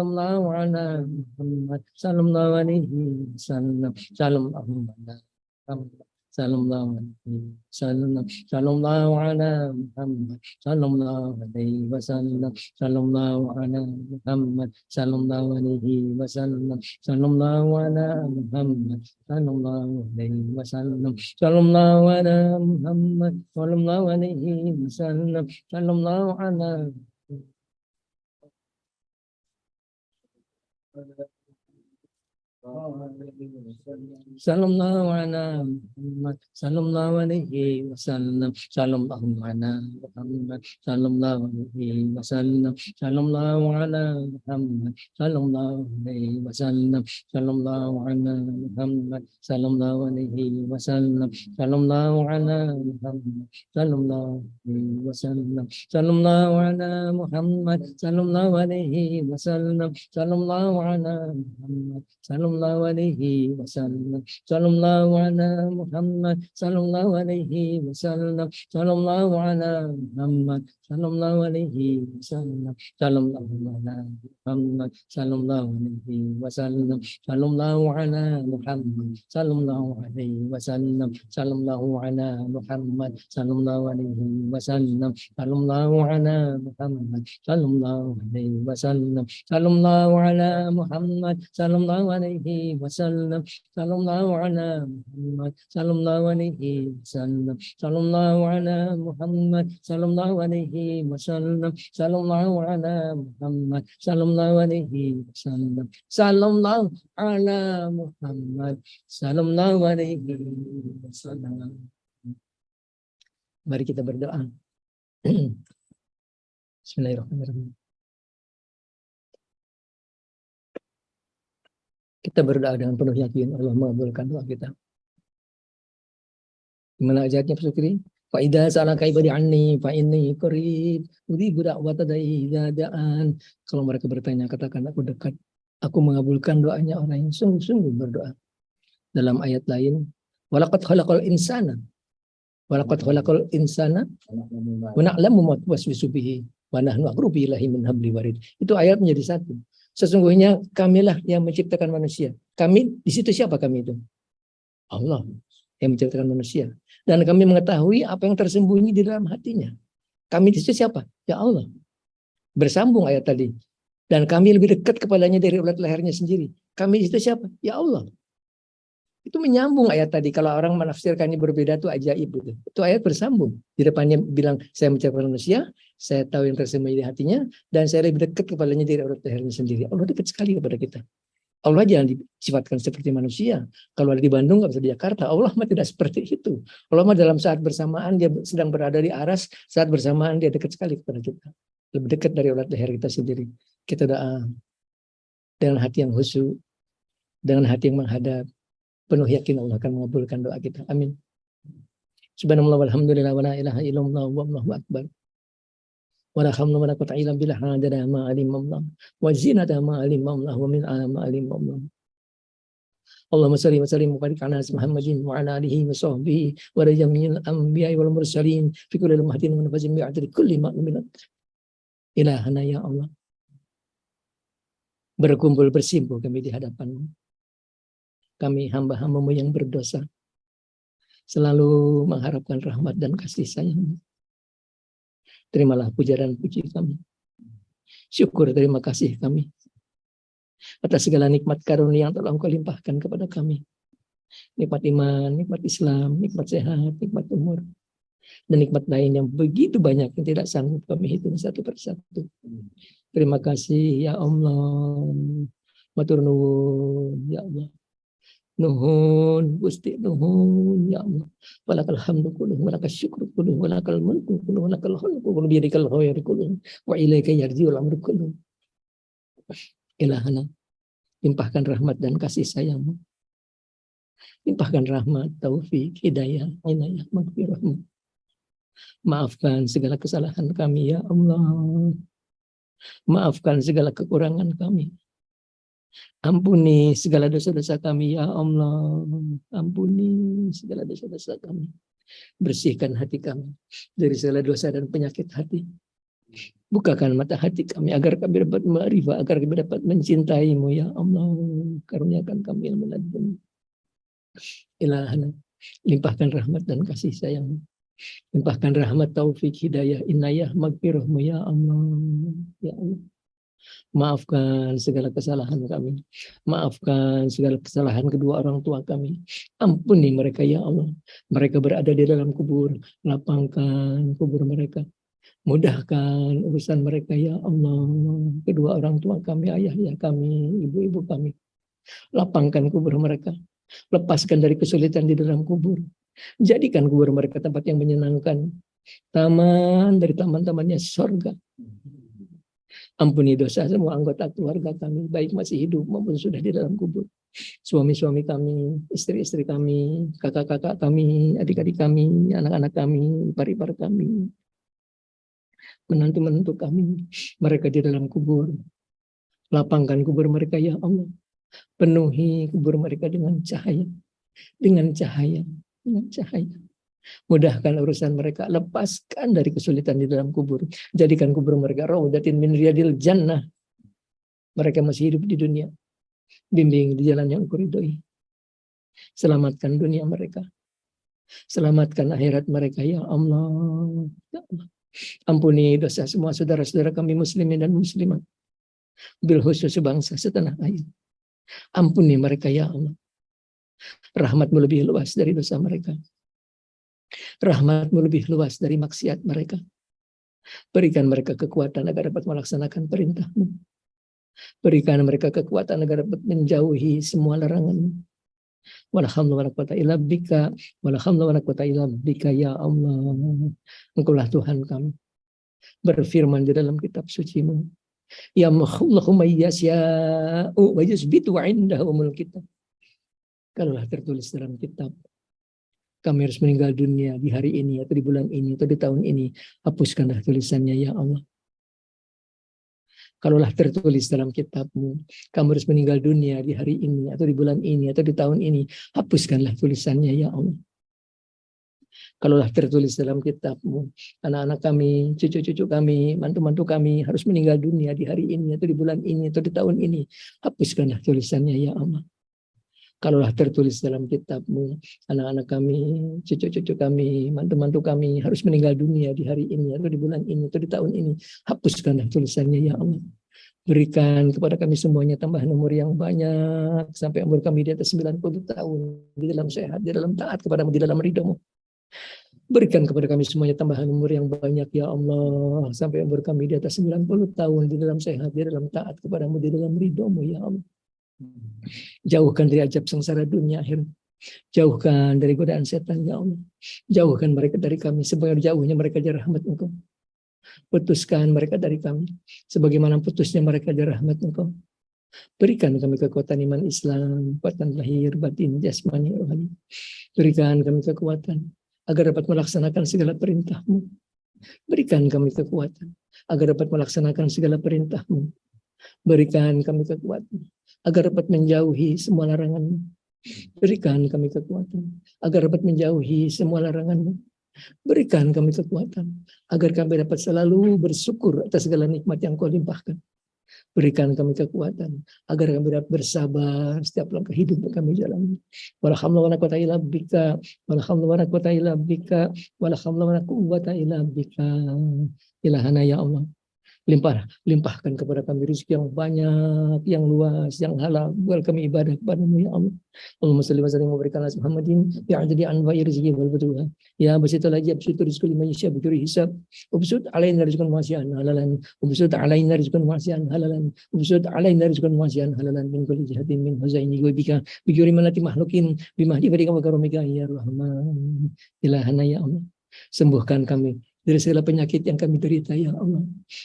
Sallallahu ala Muhammad sallallahu alaihi wasallam. Sallallahu ala Muhammad sallallahu alaihi wasallam. Sallallahu ala Muhammad sallallahu alaihi wasallam. Sallallahu ala Muhammad sallallahu alaihi wasallam. Sallallahu ala Muhammad sallallahu alaihi wasallam. Sallallahu ala Sallallahu ala Muhammad sallallahu alaihi wasallam. Sallallahu ala Muhammad sallallahu alaihi wasallam. Sallallahu ala Muhammad sallallahu alaihi wasallam. Sallallahu ala Muhammad sallallahu alaihi wasallam. Sallallahu ala Muhammad sallallahu alaihi wasallam. Sallallahu ala Muhammad sallallahu alaihi wasallam. Sallallahu ala Muhammad sallallahu alaihi wasallam. Sallallahu ala Muhammad sallallahu alaihi wasallam. Sallallahu ala Muhammad sallallahu alaihi wasallam. Sallallahu ala Muhammad sallallahu alaihi wasallam. Sallallahu ala Muhammad sallallahu alaihi wasallam. Sallallahu ala Muhammad sallallahu alaihi wasallam. Sallallahu ala Muhammad sallallahu alaihi wasallam. Sallallahu ala Muhammad sallallahu alaihi wasallam. Sallallahu ala Muhammad sallallahu alaihi wasallam. Sallallahu ala Muhammad sallallahu alaihi wasallam. Sallallahu ala Muhammad sallallahu alaihi wasallam. Sallallahu ala Muhammad sallallahu alaihi wasallam. Mari kita berdoa. Bismillahirrahmanirrahim. Kita berdoa dengan penuh yakin Allah mengabulkan doa kita. Gimana ayatnya Pak Sukri? Fa idza salaka ibadi anni fa inni qarib ujibu da'wata da'i idza da'an. Kalau mereka bertanya, katakan aku dekat Aku mengabulkan doanya orang yang sungguh-sungguh berdoa. Dalam ayat lain, walaqad khalaqal insana walaqad khalaqal insana wa na'lamu ma tuwaswisu bihi wa nahnu aqrabu ilaihi min hablil warid. Itu ayat menjadi satu. Sesungguhnya kamilah yang menciptakan manusia. Kami di situ siapa kami itu? Allah yang menciptakan manusia. Dan kami mengetahui apa yang tersembunyi di dalam hatinya. Kami di situ siapa? Ya Allah. Bersambung ayat tadi. Dan kami lebih dekat kepadanya dari ulat lehernya sendiri. Kami di situ siapa? Ya Allah. Itu menyambung ayat tadi. Kalau orang menafsirkannya berbeda itu ajaib. Gitu. Itu ayat bersambung. Di depannya bilang, saya menciptakan manusia, saya tahu yang tersembunyi di hatinya, dan saya lebih dekat kepadanya dari ulat lehernya sendiri. Allah dekat sekali kepada kita. Allah jangan disifatkan seperti manusia. Kalau ada di Bandung nggak bisa di Jakarta. Allah mah tidak seperti itu. Allah mah dalam saat bersamaan dia sedang berada di aras, saat bersamaan dia dekat sekali kepada kita. Lebih dekat dari ulat leher kita sendiri. Kita doa dengan hati yang khusyuk, dengan hati yang menghadap, penuh yakin Allah akan mengabulkan doa kita. Amin. Subhanallah walhamdulillah wa la ilaha illallah wallahu akbar. Wa la hamla wa la quwwata illa billah adada ma alimullah wa zinata ma alimullah wa min ma alimullah. Allahumma salli wa sallim wa barik ala Muhammadin wa ala alihi wa sahbihi wa ala jami'il anbiya'i wal mursalin fi kulli mahtin wa nafazin bi'adri kulli ma'lumin. Ilahana ya Allah. Berkumpul bersimpuh kami di hadapan-Mu. Kami hamba-hamba-Mu yang berdosa. Selalu mengharapkan rahmat dan kasih sayang-Mu. Terimalah puja dan puji kami. Syukur terima kasih kami. Atas segala nikmat karunia yang telah Engkau limpahkan kepada kami. Nikmat iman, nikmat Islam, nikmat sehat, nikmat umur. Dan nikmat lain yang begitu banyak yang tidak sanggup kami hitung satu persatu. Terima kasih ya Allah. Matur nuwun ya Allah. Nuhun Gusti nuhun ya Allah. Walakal hamdu kulluh walakal syukru kulluh walakal mulku kulluh walakal khalqu kulluh biyadikal khairu kulluh wa ilaika yarji'ul amru kulluh. Ilahana, limpahkan rahmat dan kasih sayang-Mu. Limpahkan rahmat, taufik, hidayah, inayah, maghfirah-Mu. Maafkan segala kesalahan kami ya Allah. Maafkan segala kekurangan kami. Ampuni segala dosa-dosa kami ya Allah. Ampuni segala dosa-dosa kami. Bersihkan hati kami dari segala dosa dan penyakit hati. Bukakan mata hati kami agar kami dapat ma'rifah, agar kami dapat mencintai-Mu ya Allah. Karuniakan kami ilmu ladun. Ilahana, limpahkan rahmat dan kasih sayang. Limpahkan rahmat, taufik, hidayah, inayah, maghfirah-Mu ya Allah. Ya Allah. Maafkan segala kesalahan kami. Maafkan segala kesalahan kedua orang tua kami. Ampuni mereka ya Allah. Mereka berada di dalam kubur. Lapangkan kubur mereka. Mudahkan urusan mereka ya Allah. Kedua orang tua kami, ayah kami, ibu-ibu kami. Lapangkan kubur mereka. Lepaskan dari kesulitan di dalam kubur. Jadikan kubur mereka tempat yang menyenangkan. Taman dari taman-tamannya surga. Ampuni dosa semua anggota keluarga kami, baik masih hidup maupun sudah di dalam kubur. Suami-suami kami, istri-istri kami, kakak-kakak kami, adik-adik kami, anak-anak kami, ipar-ipar kami, menantu-menantu kami, mereka di dalam kubur. Lapangkan kubur mereka ya Allah. Penuhi kubur mereka dengan cahaya, dengan cahaya, dengan cahaya. Mudahkan urusan mereka, lepaskan dari kesulitan di dalam kubur. Jadikan kubur mereka raudatin min riyadil jannah. Mereka masih hidup di dunia. Bimbing di jalan yang Engkau ridhoi. Selamatkan dunia mereka. Selamatkan akhirat mereka ya Allah. Ya Allah. Ampuni dosa semua saudara-saudara kami muslimin dan muslimat. Bil khusus bangsa setanah air. Ampuni mereka ya Allah. Rahmat-Mu lebih luas dari dosa mereka. Rahmat-Mu lebih luas dari maksiat mereka. Berikan mereka kekuatan agar dapat melaksanakan perintah-Mu. Berikan mereka kekuatan agar dapat menjauhi semua larangan-Mu. Wala hamla wala quwwata illa bika, wala hamla wala quwwata illa bika ya Allah. Engkaulah Tuhan kami. Berfirman di dalam kitab suci-Mu. Ya makhlukhu may yasya'u wa yusbitu wa indahu umul kitab. Kalaulah tertulis dalam kitab, kami harus meninggal dunia di hari ini, atau di bulan ini, atau di tahun ini, hapuskanlah tulisannya ya Allah. Kalaulah tertulis dalam kitabmu, kamu harus meninggal dunia di hari ini, atau di bulan ini, atau di tahun ini, hapuskanlah tulisannya ya Allah. Kalaulah tertulis dalam kitabmu, anak-anak kami, cucu-cucu kami, mantu-mantu kami harus meninggal dunia di hari ini, atau di bulan ini, atau di tahun ini, hapuskanlah tulisannya ya Allah. Kalaulah tertulis dalam kitabmu, anak-anak kami, cucu-cucu kami, mantu-mantu kami harus meninggal dunia di hari ini, atau di bulan ini, atau di tahun ini, hapuskanlah tulisannya ya Allah. Berikan kepada kami semuanya tambahan umur yang banyak, sampai umur kami di atas 90 tahun, di dalam sehat, di dalam taat kepadamu, di dalam ridhamu. Berikan kepada kami semuanya tambahan umur yang banyak ya Allah, sampai umur kami di atas 90 tahun, di dalam sehat, di dalam taat kepadamu, di dalam ridhamu ya Allah. Jauhkan dari ajab sengsara dunia akhirat. Jauhkan dari godaan setan ya Allah. Jauhkan mereka dari kami, sebagaimana jauhnya mereka dari rahmat Engkau. Putuskan mereka dari kami, sebagaimana putusnya mereka dari rahmat Engkau. Berikan kami kekuatan iman Islam, kekuatan lahir, batin, jasmani, rohani. Berikan kami kekuatan agar dapat melaksanakan segala perintah-Mu. Berikan kami kekuatan agar dapat melaksanakan segala perintah-Mu. Berikan kami kekuatan agar dapat menjauhi semua larangan-Mu. Berikan kami kekuatan agar dapat menjauhi semua larangan-Mu. Berikan kami kekuatan agar kami dapat selalu bersyukur atas segala nikmat yang Kau limpahkan. Berikan kami kekuatan agar kami dapat bersabar setiap langkah hidup yang kami jalani. Wala haula wala quwwata illa bika, wala haula wala quwwata illa bika, wala haula wala quwwata illa bika. Ilahana ya Allah. Limpahkan kepada kami rezeki yang banyak, yang luas, yang halal, buat kami ibadah kepadamu ya Allah. Allahumma salli wa sallim wa barik ala Muhammadin ya adadi anwa'i rizqi wal butuha ya basitul lagi absutu rizqi liman yasha bi hisab ubsud alaina rizqan wasi'an halalan ubsud alaina rizqan wasi'an halalan ubsud alaina rizqan wasi'an halalan min kulli jihatin min huzaini wa bika bi juri malati mahlukin bi mahdi barika wa karamika ya rahman ilahana ya Allah. Sembuhkan kami dari segala penyakit yang kami derita ya Allah.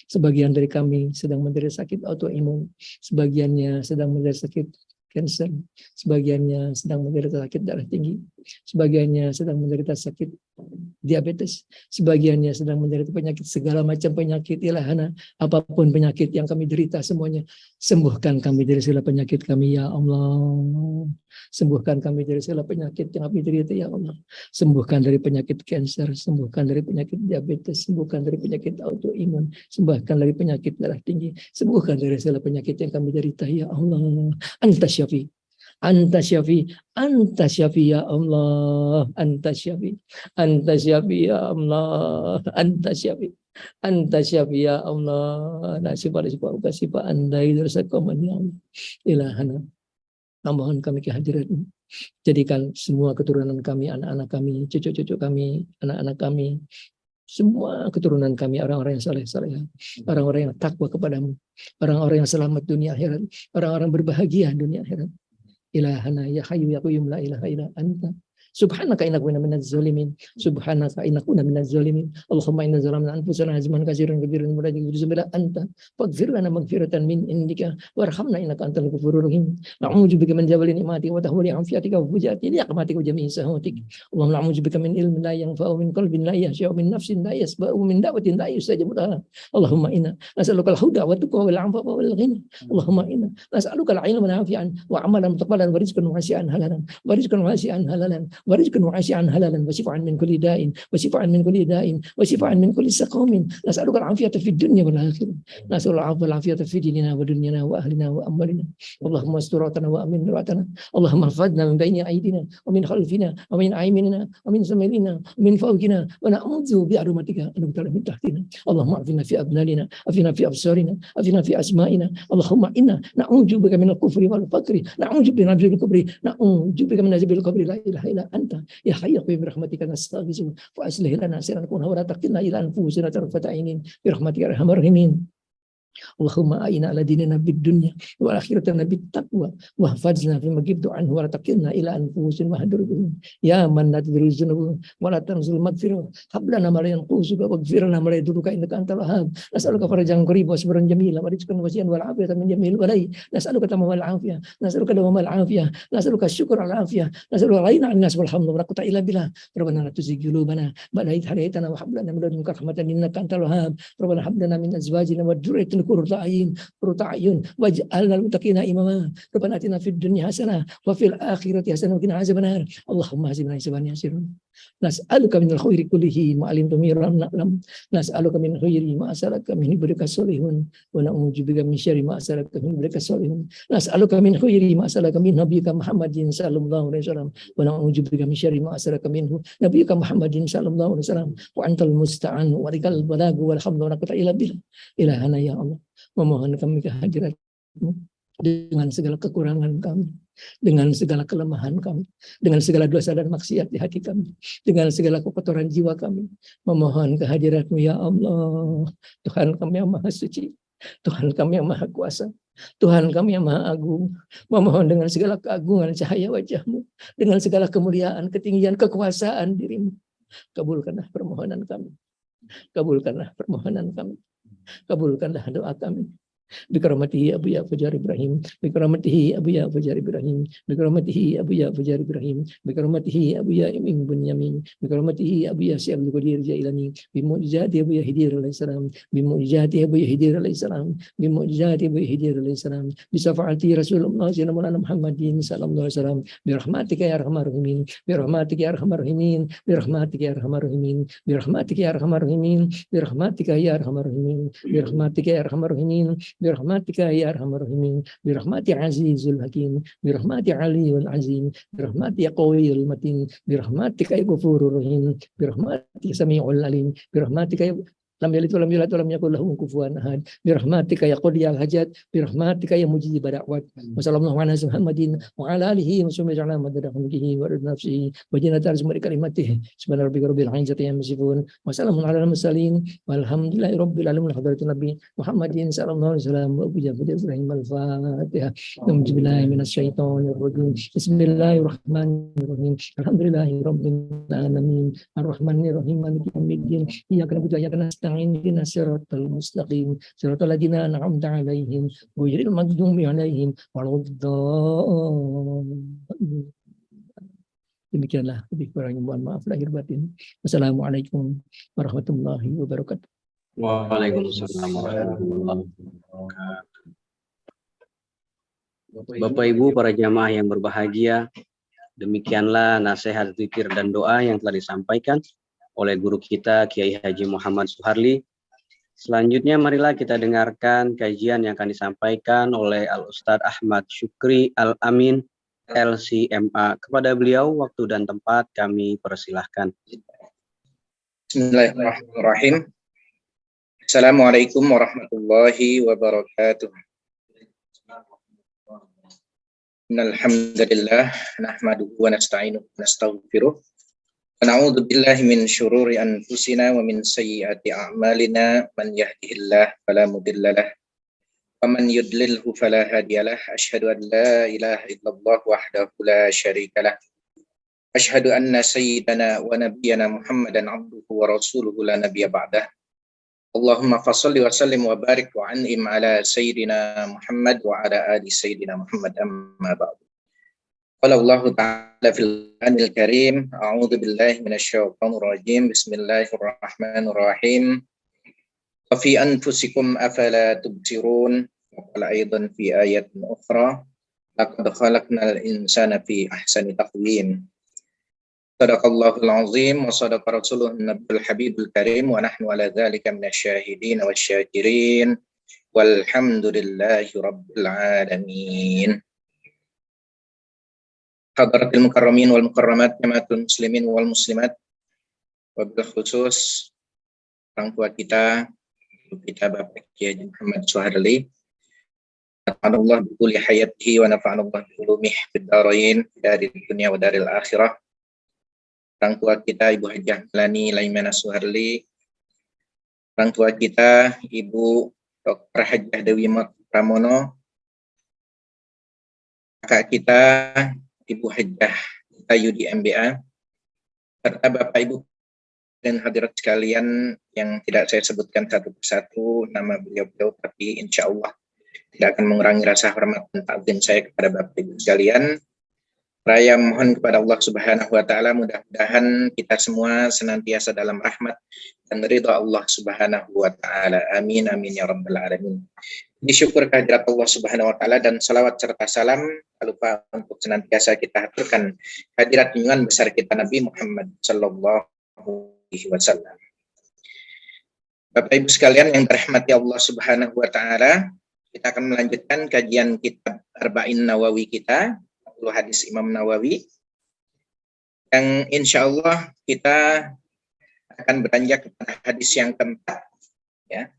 Sebagian dari kami sedang menderita sakit autoimun, sebagiannya sedang menderita sakit kanker, sebagiannya sedang menderita sakit darah tinggi, sebagiannya sedang menderita sakit diabetes, sebagiannya sedang menderita penyakit, segala macam penyakit ilahana, apapun penyakit yang kami derita semuanya, sembuhkan kami dari segala penyakit kami ya Allah. Sembuhkan kami dari segala penyakit yang kami derita ya Allah. Sembuhkan dari penyakit kanker, sembuhkan dari penyakit diabetes, sembuhkan dari penyakit autoimun, sembuhkan dari penyakit darah tinggi, sembuhkan dari segala penyakit yang kami derita ya Allah. Anta syafi, anta syafi, anta syafi ya Allah, anta syafi, anta syafi ya Allah, anta syafi, anta syafi ya Allah. Nasibah nasibah anda itu sakoman ya Allah. Ilahana. Mohon kami kehadiran-Mu. Jadikan semua keturunan kami, anak-anak kami, cucu-cucu kami, anak-anak kami, semua keturunan kami orang-orang yang saleh-saleh, orang-orang yang takwa kepadamu, orang-orang yang selamat dunia akhirat, orang-orang berbahagia dunia akhirat. Ilahana ya hayyu ya qayyum la ilaha illa anta. Subhanaka inna kunna minaz zalimin. Subhanaka inna kunna minaz zalimin. Allahumma inna zalamna anfusana azman katsiran katsiran wa la yaghfiru illa anta. Faghfir lana maghfiratan min indika warhamna innaka antal ghafurur rahim. Na'udzu bika min jawali ni'mati wa tahwili afiatika wa fujati liqmatika wa jami'i sahawatik. Allahumma na'udzu bika min ilmin la yanfa'u min qalbin la yahsha'u min nafsin la yasba'u min da'watin la yustajabu laha. Allahumma inna nas'aluka al-huda wa tuqa wal 'afafa wal ghina. Allahumma inna nas'aluka al-'ilma nafi'an wa 'amalan mutaqabbalan wa rizqan wasi'an halalan wa rizqan wasi'an halalan ورزقا واسعا حلالا وشفاء من كل داء وشفاء من كل داء وشفاء من كل سقام نسألك العافية في الدنيا والآخرة نسأل العافية والعافية في ديننا ودنيانا وأهلنا وأموالنا اللهم استر عوراتنا وأمن روعتنا اللهم احفظنا من بين أيدينا ومن خلفنا ومن أيماننا ومن شمالنا ومن فوقنا ونعوذ بعظمتك أن نغتال من تحتنا اللهم أعفنا في أبناننا أعفنا في أبصارنا أعفنا في أسمائنا اللهم إنا نعوذ بك من الكفر والفقر نعوذ بك من الكفر نعوذ بك من عذاب القبر لا إله إلا أنت يا حي قيوم برحمتك نستغيث فأصلح لنا سيرنا ولا تكلنا إلى أنفسنا طرفة عين برحمتك يا أرحم الراحمين اللهم أعنا على ديننا بالدنيا وآخرتنا بالتقوى واحفظنا فيما جبت عنه ولا تكلنا إلى أنفسنا وحضرهم يا من لا تدري الذنوب ولا تنزل المغفرة هب لنا ما لا ينقصك واغفر لنا ما لا يضرك إنك أنت الوهاب نسألك فرجا قريبا وصبرا جميلا ورزقا وسيعا والعافية من جميع البلاء نسألك تمام العافية نسألك دوام العافية نسألك الشكر على العافية نسألك الغنى عن الناس والحمد ولا قوة إلا بالله ربنا لا تزغ قلوبنا بعد إذ هديتنا وهب لنا من لدنك رحمة إنك أنت الوهاب ربنا هب لنا من أزواجنا وذريتنا waj'alhu qurrata a'yun waj'alna lil muttaqina imama. Rabbana atina fid dunya hasanah wa fil akhirati hasanah wa qina azabannar. Allahumma hasibna hisaban yasir. Nas'aluka minal khairi kullihi ma 'alimtu minhu wa lam na'lam. Nas'aluka min khairi ma as'aluka min ibadika sholihun wa na'udzubika min syarri ma as'aluka min ibadika sholihun. Nas'aluka min khairi ma as'aluka min nabiyyika Muhammadin sallallahu alaihi wasallam wa na'udzubika min syarri ma as'aluka minhu nabiyyika Muhammadin sallallahu alaihi wasallam wa antal musta'an wa rikal balagu wal hamdu wa quwwata illa billah. Ilahana ya Allah, memohon kami kehadirat-Mu dengan segala kekurangan kami, dengan segala kelemahan kami, dengan segala dosa dan maksiat di hati kami, dengan segala kekotoran jiwa kami, memohon kehadirat-Mu ya Allah. Tuhan kami yang maha suci, Tuhan kami yang maha kuasa, Tuhan kami yang maha agung, memohon dengan segala keagungan cahaya wajah-Mu, dengan segala kemuliaan, ketinggian, kekuasaan diri-Mu, kabulkanlah permohonan kami, kabulkanlah permohonan kami, kabulkanlah doa kami. Bikaramatihi Abu Ya Fajar Ibrahim, bikaramatihi Abu Ya Fajar Ibrahim, bikaramatihi Abu Ya Fajar Ibrahim, bikaramatihi Abu Ya Imam Bunyamin, bikaramatihi Abu Ya Syaikhul Qadir Jailani, bimu'jizati Abu Ya Hidir alaihi salam, bimu'jizati Abu Ya Hidir alaihi salam, bimu'jizati Abu Ya Hidir alaihi salam, bisafa'ati Rasulullah Sayyidina Muhammadin sallallahu alaihi wasallam, birahmatika ya arhamar rahimin, birahmatika ya arhamar rahimin, birahmatika ya arhamar rahimin, birahmatika ya arhamar rahimin, birahmatika ya arhamar rahimin, birahmatika ya arhamar rahimin, birahmatika ya arhamar rahimin, birahmati azizul hakim, birahmati aliyul azim, birahmati qawiyul matin, birahmatika ya ghafurur rahim, birahmati samiul alim, birahmatika ya lam yalid walam yulad walam yakul lahu kufuwan ahad, birahmatika ya qadiyal hajat, birahmatika ya mujib da'wat. Wassallallahu ala Muhammadin wa ala alihi wa sahbihi ala madadahumkihi wa nafsihi wa jinatar semua kalimatihi. Subhana rabbika rabbil izzati amma yasifun wa salamun ala al-mursalin walhamdulillahi rabbil alamin. Hadratin Nabi Muhammadin sallallahu alaihi wasallam wa Abu Ja'far Ibrahim al-Fatihah. Bismillahi minasyaitonir rajim. Bismillahirrahmanirrahim. Alhamdulillahi rabbil alamin. Arrahmanir rahim. Maliki yaumiddin. Iyyaka na'budu wa iyyaka nasta'in. Ihdinas siratal mustaqim. Siratal ladzina an'amta 'alaihim ghairil maghdubi 'alaihim waladdallin. Demikianlah, lebih kurangnya mohon maaf lahir batin. Wassalamualaikum warahmatullahi wabarakatuh. Waalaikumsalam warahmatullahi wabarakatuh. Bapak Ibu para jamaah yang berbahagia, demikianlah nasihat, zikir dan doa yang telah disampaikan oleh guru kita Kiai Haji Muhammad Suharli. Selanjutnya marilah kita dengarkan kajian yang akan disampaikan oleh Al-Ustadz Ahmad Syukri Al-Amin LCMA. Kepada beliau waktu dan tempat kami persilahkan. Bismillahirrahmanirrahim. Assalamualaikum warahmatullahi wabarakatuh. Innal hamdalillah nahmaduhu wa nasta'inuhu wa nastaghfiruh. Na'udzu billahi min syururi anfusina wa min sayyiati a'malina, man yahdihillahu fala mudhillalah wa man yudlilhu fala hadiyalah. Asyhadu an la ilaha illallah wahdahu la syarikalah. Asyhadu anna sayyidana wa nabiyyana Muhammadan abduhu wa rasuluhu la nabiyya ba'dah. Allahumma fashalli wa sallim wa barik wa an'im ala sayyidina Muhammad wa ala ali sayyidina Muhammad, amma ba'du. Qala Allah ta'ala fil Qur'anil Karim, a'udzu billahi minasyaitonir rajim. Bismillahirrahmanirrahim. Wa fi anfusikum afala tubsirun. Wa qala aidan fi ayatin ukhra, laqad khalaqnal insana fi ahsani taqwim. Shadaqallahul azim wa shadaqa rasuluhun nabiyul habibul karim wa nahnu ala dzalika minasyahidin wasyakirin walhamdulillahi rabbil alamin. Hadratil mukarramin wal mukarramat, jamaatul muslimin wal muslimat, wabil khusus orang tua kita Bapak Kiai Haji Muhammad Suharli, nafa'anallah bi kulli hayatihi wa nafa'anallah bi ulumihi fid dharain, dari dunia wa daril akhirah. Orang tua kita Ibu Hajah Melani Laimana Suharli, orang tua kita Ibu Dr. Hajah Dewi Pramono, kakak kita Ibu Hajah Yudi MBA, serta Bapak Ibu dan hadirat sekalian yang tidak saya sebutkan satu persatu nama beliau-beliau, tapi insya Allah tidak akan mengurangi rasa hormat dan takzim saya kepada Bapak Ibu sekalian. Raya mohon kepada Allah Subhanahu wa taala mudah-mudahan kita semua senantiasa dalam rahmat dan ridha Allah Subhanahu wa taala. Amin amin ya rabbal alamin. Disyukur kehadirat Allah Subhanahu wa taala dan salawat serta salam tak lupa untuk senantiasa kita haturkan hadirat junjungan besar kita Nabi Muhammad sallallahu alaihi wasallam. Bapak Ibu sekalian yang dirahmati Allah Subhanahu wa taala, kita akan melanjutkan kajian kitab Arba'in Nawawi kita, hadis Imam Nawawi, yang insya Allah kita akan beranjak kepada hadis yang keempat, ya,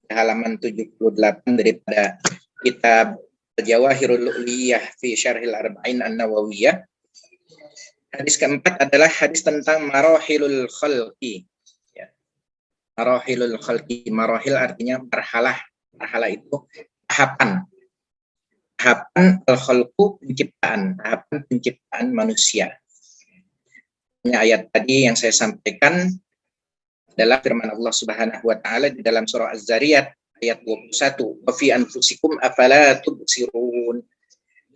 halaman 78 daripada kitab Jawahirul Lu'liyah fi Syarhil Arba'in An-Nawawiyah. Hadis keempat adalah hadis tentang marahilul khalqi. Ya. Marahilul khalqi, marahil artinya marhalah. Marhalah itu tahapan. Tahapan al-khalqu, penciptaan, tahapan penciptaan manusia. Ini ayat tadi yang saya sampaikan adalah firman Allah Subhanahu wa taala di dalam surah Az-Zariyat ayat 21, wa fi anfusikum afala tubsirun.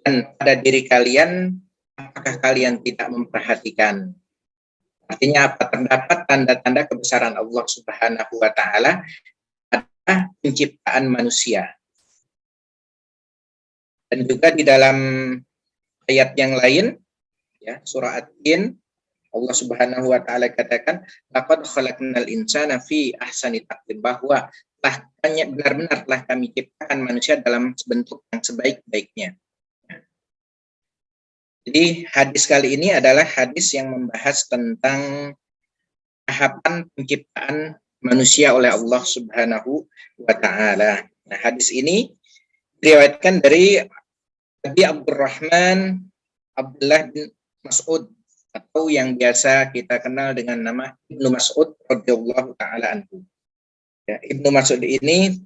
Dan pada diri kalian apakah kalian tidak memperhatikan? Artinya apa? Terdapat tanda-tanda kebesaran Allah Subhanahu wa taala pada penciptaan manusia. Dan juga di dalam ayat yang lain, ya, surah At-Tin, Allah Subhanahu wa taala katakan, laqad khalaqnal insana fi ahsani taqwim, bahwa benar-benar telah kami ciptakan manusia dalam bentuk yang sebaik-baiknya. Jadi hadis kali ini adalah hadis yang membahas tentang tahapan penciptaan manusia oleh Allah Subhanahu wa taala. Nah, hadis ini diriwayatkan dari Abi Abdurrahman Abdullah bin Mas'ud, atau yang biasa kita kenal dengan nama Ibnu Mas'ud radhiyallahu taala anhu. Ya, Ibnu Mas'ud ini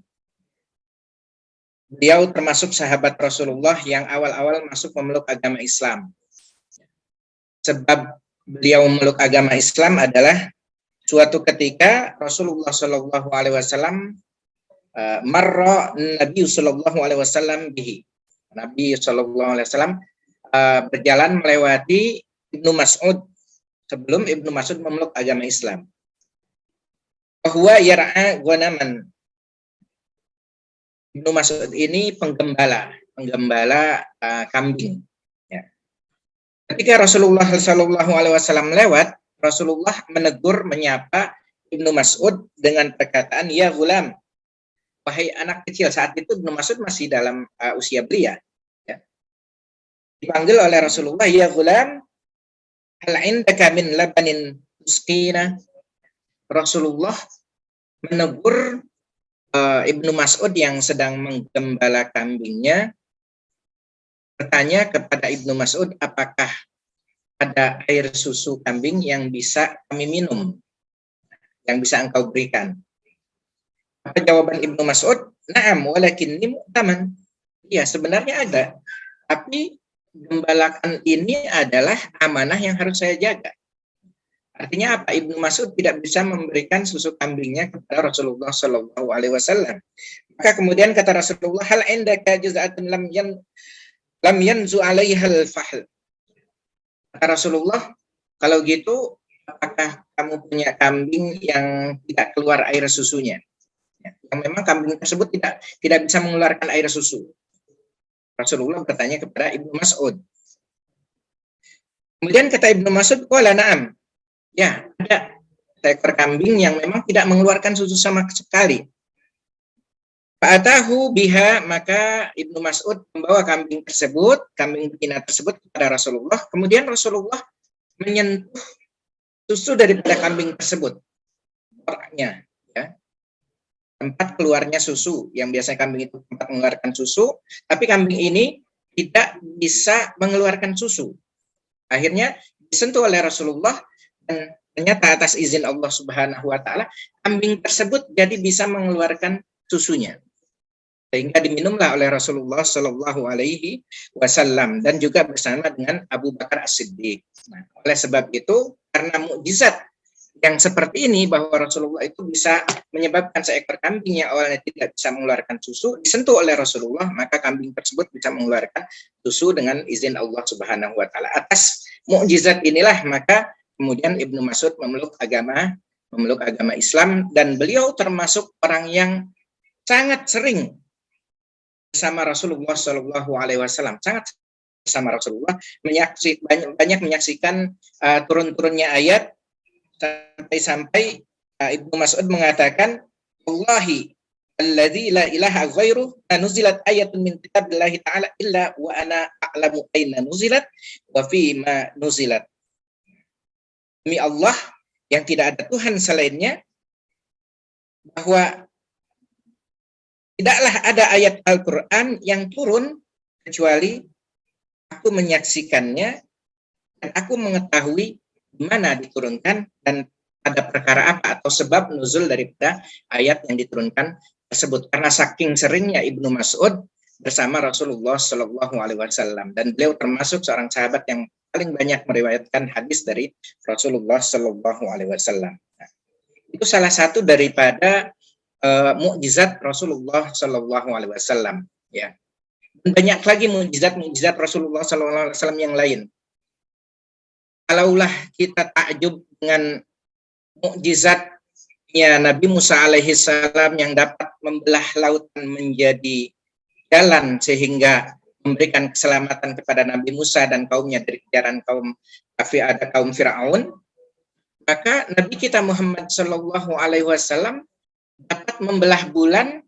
beliau termasuk sahabat Rasulullah yang awal-awal masuk memeluk agama Islam. Sebab beliau memeluk agama Islam adalah suatu ketika Rasulullah Shallallahu Alaihi Wasallam marra Nabi Shallallahu Alaihi Wasallam bihi. Nabi Shallallahu Alaihi Wasallam berjalan melewati Ibnu Mas'ud sebelum Ibnu Mas'ud memeluk agama Islam. Bahwa yar'a ghanaman. Ibnu Mas'ud ini penggembala kambing. Ya. Ketika Rasulullah Shallallahu Alaihi Wasallam lewat, Rasulullah menegur, menyapa Ibnu Mas'ud dengan perkataan, ya gulam, wahai anak kecil. Saat itu Ibnu Mas'ud masih dalam usia belia. Ya. Dipanggil oleh Rasulullah, ya gulam, hal indaka min labanin tusqina. Rasulullah menegur Ibnu Mas'ud yang sedang menggembala kambingnya, bertanya kepada Ibnu Mas'ud, apakah ada air susu kambing yang bisa kami minum, yang bisa engkau berikan? Apa jawaban Ibnu Mas'ud? Na'am, walakinni mu'taman. Iya, sebenarnya ada. Tapi gembalakan ini adalah amanah yang harus saya jaga. Artinya apa? Ibnu Mas'ud tidak bisa memberikan susu kambingnya kepada Rasulullah Shallallahu Alaihi Wasallam. Maka kemudian kata Rasulullah, hal indaka juz'atun lam yanzu 'alaiha al-fahl. Kata Rasulullah, kalau gitu apakah kamu punya kambing yang tidak keluar air susunya? Yang memang kambing tersebut tidak bisa mengeluarkan air susu. Rasulullah bertanya kepada Ibnu Mas'ud. Kemudian kata Ibnu Mas'ud, qala na'am. Ya, ada seekor kambing yang memang tidak mengeluarkan susu sama sekali. Fa'atahu biha, maka Ibnu Mas'ud membawa kambing tersebut, kambing betina tersebut kepada Rasulullah. Kemudian Rasulullah menyentuh susu daripada kambing tersebut. Orangnya, ya. Tempat keluarnya susu, yang biasanya kambing itu tempat mengeluarkan susu, tapi kambing ini tidak bisa mengeluarkan susu. Akhirnya disentuh oleh Rasulullah, dan ternyata atas izin Allah Subhanahu wa taala kambing tersebut jadi bisa mengeluarkan susunya. Sehingga diminumlah oleh Rasulullah Shallallahu Alaihi Wasallam dan juga bersama dengan Abu Bakar As-Siddiq. Nah, oleh sebab itu, karena mukjizat yang seperti ini, bahwa Rasulullah itu bisa menyebabkan seekor kambing yang awalnya tidak bisa mengeluarkan susu disentuh oleh Rasulullah, maka kambing tersebut bisa mengeluarkan susu dengan izin Allah Subhanahu wa taala. Atas mukjizat inilah maka kemudian Ibnu Mas'ud memeluk agama Islam, dan beliau termasuk orang yang sangat sering bersama Rasulullah Shallallahu alaihi wasallam, sangat bersama Rasulullah, banyak menyaksikan turun-turunnya ayat, sampai Ibnu Mas'ud mengatakan, Wallahi alladzi la ilaha ghairuh nuzilat ayatun min kitabillahi ta'ala illa wa ana a'lamu aina nuzilat wa fi ma nuzilat. Demi Allah yang tidak ada Tuhan selainnya, bahwa tidaklah ada ayat Al-Quran yang turun kecuali aku menyaksikannya dan aku mengetahui di mana diturunkan dan ada perkara apa atau sebab nuzul daripada ayat yang diturunkan tersebut. Karena saking seringnya Ibnu Mas'ud bersama Rasulullah Shallallahu alaihi wasallam, dan beliau termasuk seorang sahabat yang paling banyak meriwayatkan hadis dari Rasulullah Shallallahu alaihi wasallam. Itu salah satu daripada mukjizat Rasulullah Shallallahu alaihi wasallam, ya. Dan banyak lagi mukjizat Rasulullah Shallallahu alaihi wasallam yang lain. Kalaulah kita takjub dengan mukjizatnya Nabi Musa alaihi salam yang dapat membelah lautan menjadi jalan sehingga memberikan keselamatan kepada Nabi Musa dan kaumnya dari kejaran kaum Firaun, maka Nabi kita Muhammad Shallallahu alaihi wasallam dapat membelah bulan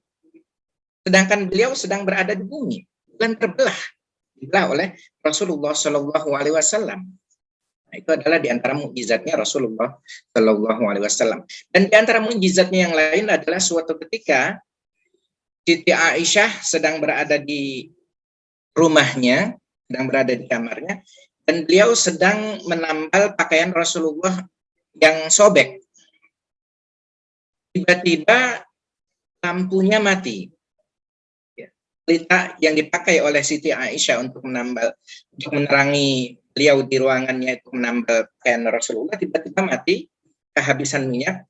sedangkan beliau sedang berada di bumi. Bulan dibelah oleh Rasulullah Shallallahu alaihi wasallam. Nah, itu adalah di antara mukjizatnya Rasulullah Shallallahu alaihi wasallam. Dan di antara mukjizatnya yang lain adalah suatu ketika Siti Aisyah sedang berada di rumahnya, sedang berada di kamarnya, dan beliau sedang menambal pakaian Rasulullah yang sobek. Tiba-tiba lampunya mati. Pelita yang dipakai oleh Siti Aisyah untuk menerangi beliau di ruangannya itu menambal pakaian Rasulullah tiba-tiba mati, kehabisan minyak,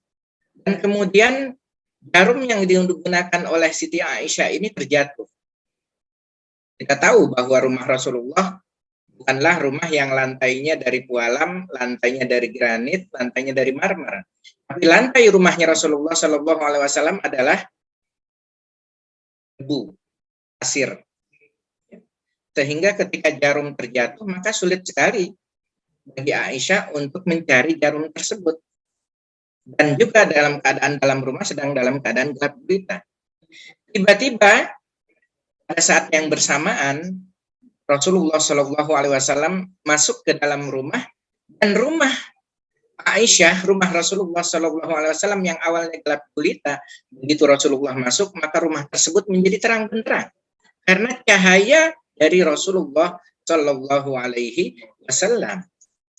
dan kemudian jarum yang digunakan oleh Siti Aisyah ini terjatuh. Kita tahu bahwa rumah Rasulullah bukanlah rumah yang lantainya dari pualam, lantainya dari granit, lantainya dari marmer. Tapi lantai rumahnya Rasulullah Shallallahu alaihi wasallam adalah debu, pasir. Sehingga ketika jarum terjatuh, maka sulit sekali bagi Aisyah untuk mencari jarum tersebut. Dan juga dalam keadaan dalam rumah sedang dalam keadaan gelap gulita. Tiba-tiba pada saat yang bersamaan Rasulullah Shallallahu alaihi wasallam masuk ke dalam rumah, dan rumah Aisyah, rumah Rasulullah Shallallahu alaihi wasallam yang awalnya gelap gulita, begitu Rasulullah masuk, maka rumah tersebut menjadi terang benderang karena cahaya dari Rasulullah Shallallahu alaihi wasallam.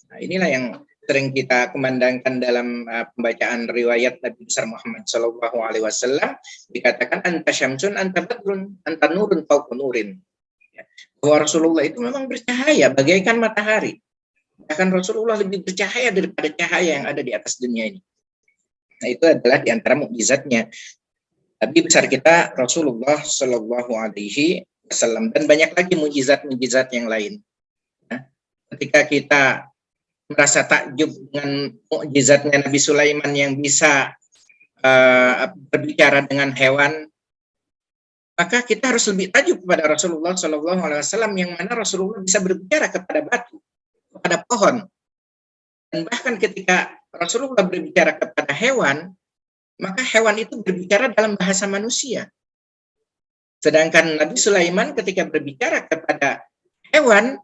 Nah, inilah yang sering kita kumandangkan dalam pembacaan riwayat Nabi besar Muhammad Shallallahu alaihi wasallam, dikatakan anta syamsun anta badrun anta nurun fawqa nurin. Bahwa Rasulullah itu memang bercahaya bagaikan matahari. Bahkan Rasulullah lebih bercahaya daripada cahaya yang ada di atas dunia ini. Nah, itu adalah di antara mukjizatnya Nabi besar kita Rasulullah Shallallahu alaihi wasallam, dan banyak lagi mukjizat-mukjizat yang lain. Nah, ketika kita merasa takjub dengan mukjizatnya Nabi Sulaiman yang bisa berbicara dengan hewan, maka kita harus lebih takjub kepada Rasulullah Shallallahu alaihi wasallam yang mana Rasulullah bisa berbicara kepada batu, kepada pohon. Dan bahkan ketika Rasulullah berbicara kepada hewan, maka hewan itu berbicara dalam bahasa manusia. Sedangkan Nabi Sulaiman ketika berbicara kepada hewan,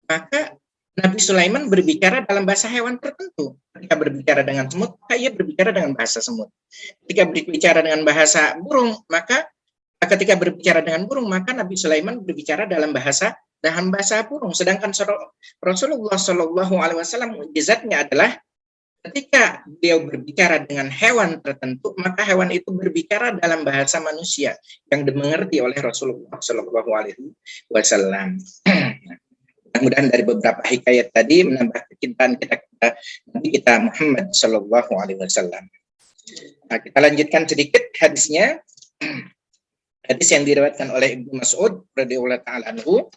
maka Nabi Sulaiman berbicara dalam bahasa hewan tertentu. Ketika berbicara dengan semut, maka ia berbicara dengan bahasa semut. Ketika berbicara dengan bahasa burung, maka ketika berbicara dengan burung, maka Nabi Sulaiman berbicara dalam bahasa burung. Sedangkan Rasulullah Shallallahu alaihi wasallam mukjizatnya adalah ketika beliau berbicara dengan hewan tertentu, maka hewan itu berbicara dalam bahasa manusia yang dimengerti oleh Rasulullah Shallallahu alaihi wasallam. Mudah-mudahan dari beberapa hikayat tadi menambah kecintaan kita kepada Nabi kita Muhammad Sallallahu Alaihi Wasallam. Nah, kita lanjutkan sedikit hadisnya. Hadis yang diriwayatkan oleh Ibnu Mas'ud radhiyallahu taala anhu.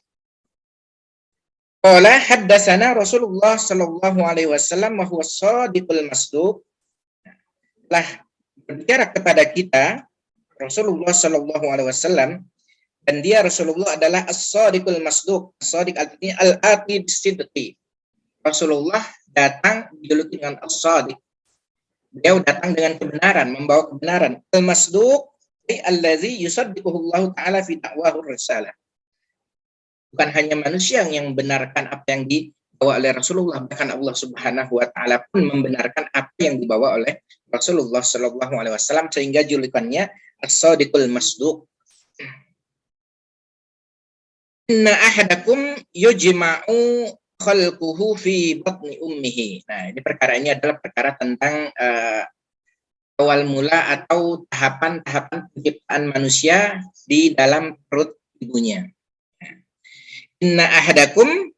Qala haddatsana Rasulullah sallallahu alaihi wasallam wa huwa shadiqul masduq. Telah berbicara kepada kita Rasulullah sallallahu alaihi wasallam, dan dia Rasulullah adalah as-shadiqul masduq. As-shadiq artinya al-ati bisidqi. Rasulullah datang dijuluki dengan as-shadiq. Beliau datang dengan kebenaran, membawa kebenaran. Al-masduq allazi yusaddiquhu Allah taala fi da'wahu risalah. Bukan hanya manusia yang membenarkan apa yang dibawa oleh Rasulullah, bahkan Allah Subhanahu wa taala pun membenarkan apa yang dibawa oleh Rasulullah sallallahu alaihi wasallam, sehingga julukannya as-shadiqul masduq. Inna ahadakum yujma'u khalquhu fi batni ummihi. Nah, ini perkara ini adalah perkara tentang awal mula atau tahapan-tahapan penciptaan manusia di dalam perut ibunya. Inna ahadakum,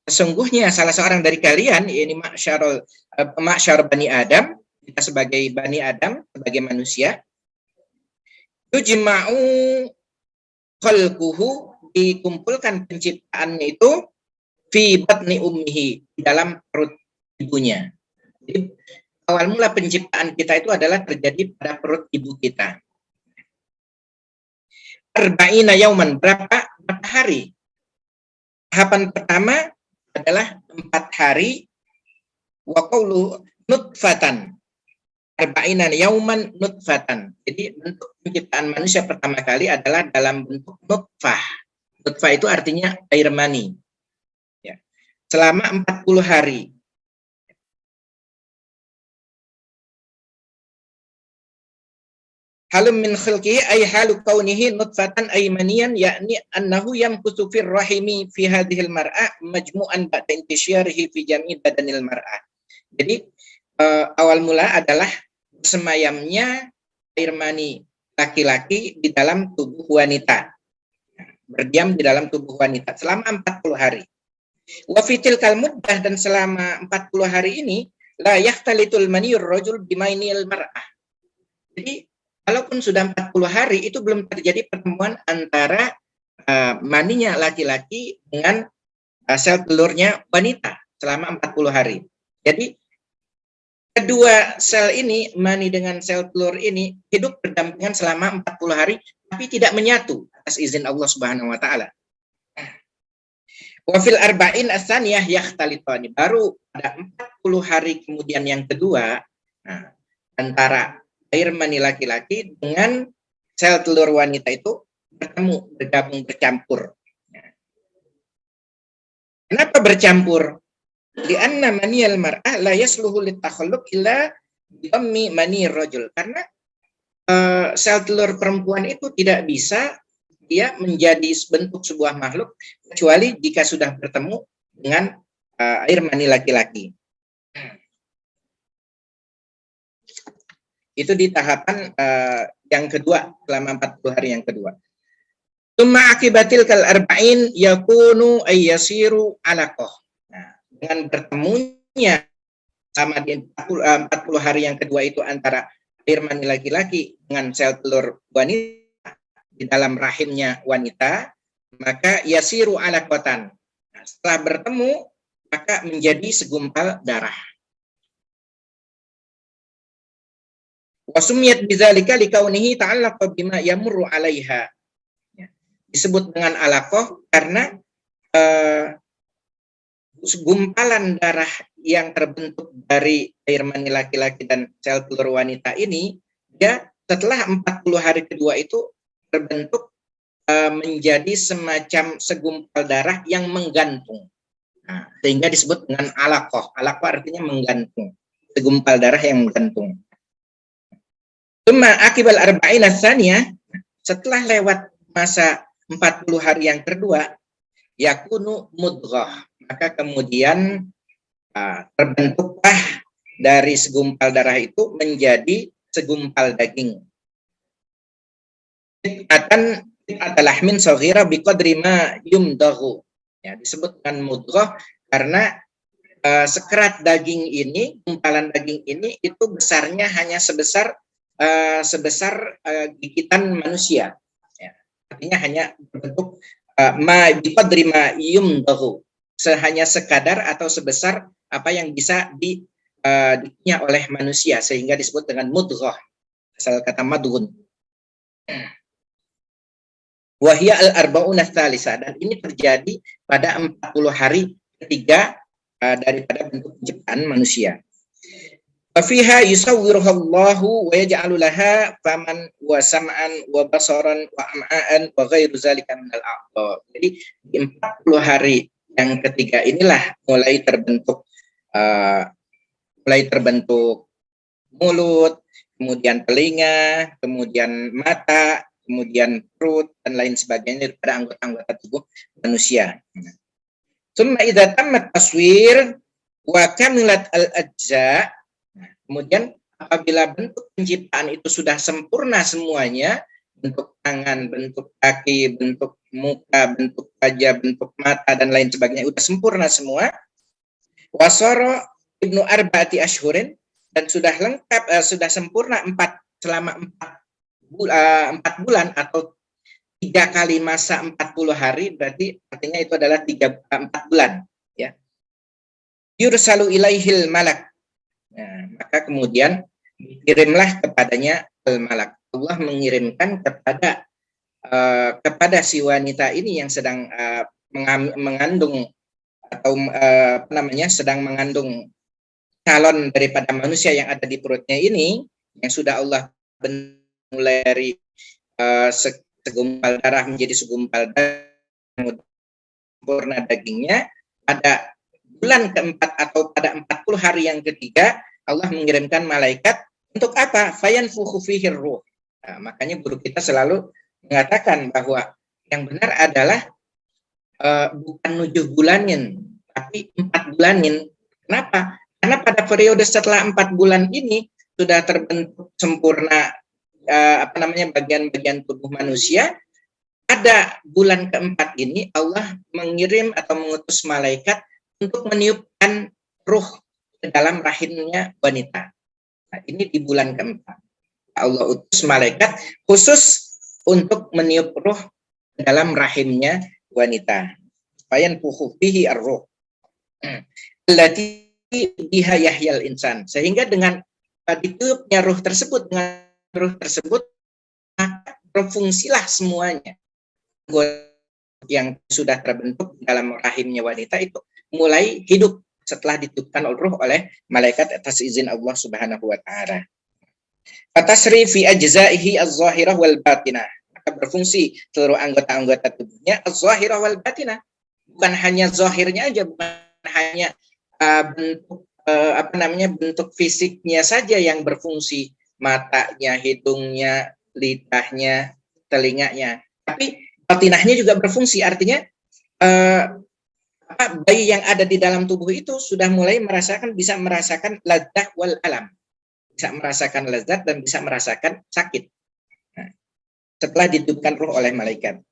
sesungguhnya salah seorang dari kalian, ini ma'syar bani Adam, kita sebagai bani Adam, sebagai manusia, yujma'u khalquhu, dikumpulkan penciptaannya itu fi batni ummihi, di dalam perut ibunya. Jadi awal mula penciptaan kita itu adalah terjadi pada perut ibu kita. Arba'ina yauman, berapa hari? Tahapan pertama adalah 4 hari. Wa qawlu nutfatan. Arba'ina yauman nutfatan. Jadi bentuk penciptaan manusia pertama kali adalah dalam bentuk nutfah. Nutfah itu artinya air mani. Ya. Selama 40 hari. Halum min khilqihi ay halu kaunihi nutfatan aymaniyan, yakni annahu yamkusu fir rahimi fi hadhil mar'ah majmu'an ba'da intisyarihi fi jami' badanil mar'ah. Jadi awal mula adalah bersemayamnya air mani laki-laki di dalam tubuh wanita. Berdiam di dalam tubuh wanita selama 40 hari. Wa fitil kal muddah, dan selama 40 hari ini la yahtalitul maniyur rajul bimainil mar'ah. Jadi walaupun sudah 40 hari itu belum terjadi pertemuan antara maninya laki-laki dengan sel telurnya wanita selama 40 hari. Jadi kedua sel ini, mani dengan sel telur ini, hidup berdampingan selama 40 hari tapi tidak menyatu atas izin Allah Subhanahu wa taala. Wa fil arba'in as-saniyah yakhtalitani, baru pada 40 hari kemudian yang kedua, antara air mani laki-laki dengan sel telur wanita itu bertemu, bergabung, bercampur. Kenapa bercampur? Li'anna maniyal mar'ah la yasluhu litakhalluq illa bidammi manir rajul. Karena sel telur perempuan itu tidak bisa dia menjadi bentuk sebuah makhluk kecuali jika sudah bertemu dengan air mani laki-laki. Itu di tahapan yang kedua, selama 40 hari yang kedua. Tsumma akibatil kal arba'in yakunu ay yasiru alaqah. Nah, dengan bertemunya sama di 40 hari yang kedua itu antara air mani laki-laki dengan sel telur wanita di dalam rahimnya wanita, maka yasiru alaqatan. Nah, setelah bertemu maka menjadi segumpal darah. Wasumiyat bidzalika likaunihi ta'allaqa bima yamurru 'alaiha. Disebut dengan alaqah karena gumpalan darah yang terbentuk dari air mani laki-laki dan sel telur wanita ini, dia setelah 40 hari kedua itu terbentuk menjadi semacam segumpal darah yang menggantung. Nah, sehingga disebut dengan alaqah. Alaqah artinya menggantung, segumpal darah yang menggantung. Tsumma akibal arba'ina tsaniyah, setelah lewat masa 40 hari yang kedua, yakunu mudghah, maka kemudian terbentuklah dari segumpal darah itu menjadi segumpal daging. Adalah min saghira biqadri ma yumdaghu. Ya, disebut dengan mudghah karena sekerat daging ini, gumpalan daging ini itu besarnya hanya sebesar gigitan manusia. Ya. Artinya hanya berbentuk biqadri ma yumdaghu, hanya sekadar atau sebesar apa yang bisa dikunyah oleh manusia, sehingga disebut dengan mudghah, asal kata madghun. Wahya al-arba'una tsalisa, dan ini terjadi pada 40 hari ketiga daripada bentuk penciptaan manusia. Wa fiha yusawwiruha Allahu wa yaj'alu laha faman wa sam'an wa basaran wa am'an wa ghairu zalika minal a'dha. Jadi di 40 hari yang ketiga inilah mulai terbentuk mulut, kemudian telinga, kemudian mata, kemudian perut, dan lain sebagainya daripada anggota-anggota tubuh manusia. Summa idza tammat taswir wa kamilat al-ajza, kemudian apabila bentuk penciptaan itu sudah sempurna semuanya, bentuk tangan, bentuk kaki, bentuk muka, bentuk wajah, bentuk mata, dan lain sebagainya sudah sempurna semua, wasara ibnu arba'ati ashhurin, dan sudah lengkap, sudah sempurna selama 4 bulan atau 3 kali masa 40 hari, berarti artinya itu adalah 4 bulan, ya. Yursalu ilaihil malak. Nah, maka kemudian dikirimlah kepadanya al-malak. Allah mengirimkan kepada si wanita ini yang sedang mengandung atau sedang mengandung calon daripada manusia yang ada di perutnya ini, yang sudah Allah mulai dari segumpal darah menjadi segumpal darah, sempurna dagingnya, pada bulan keempat atau pada 40 hari yang ketiga, Allah mengirimkan malaikat untuk apa? Fayanfukhu fihi ruh. Nah, makanya guru kita selalu mengatakan bahwa yang benar adalah bukan 7 bulanin, tapi 4 bulanin. Kenapa? Karena pada periode setelah 4 bulan ini sudah terbentuk sempurna bagian-bagian tubuh manusia. Pada bulan keempat ini Allah mengirim atau mengutus malaikat untuk meniupkan ruh ke dalam rahimnya wanita. Nah, ini di bulan keempat Allah utus malaikat khusus untuk meniup ruh ke dalam rahimnya wanita. Fayanfukhu fihi ar-ruh allati biha yahyal insan, sehingga dengan ditiupnya ruh tersebut, maka berfungsilah semuanya yang sudah terbentuk dalam rahimnya wanita itu mulai hidup setelah ditiupkan ruh oleh malaikat atas izin Allah Subhanahu wa taala. Fatasri fi ajzaihi az-zahirah wal batinah, maka berfungsi seluruh anggota-anggota tubuhnya az-zahirah wal batinah, bukan hanya zahirnya aja, bukan hanya bentuk fisiknya saja yang berfungsi, matanya, hidungnya, lidahnya, telinganya, tapi batinahnya juga berfungsi. Artinya bayi yang ada di dalam tubuh itu sudah mulai bisa merasakan ladzah wal alam, bisa merasakan lezat dan bisa merasakan sakit. Nah, setelah ditiupkan ruh oleh malaikat.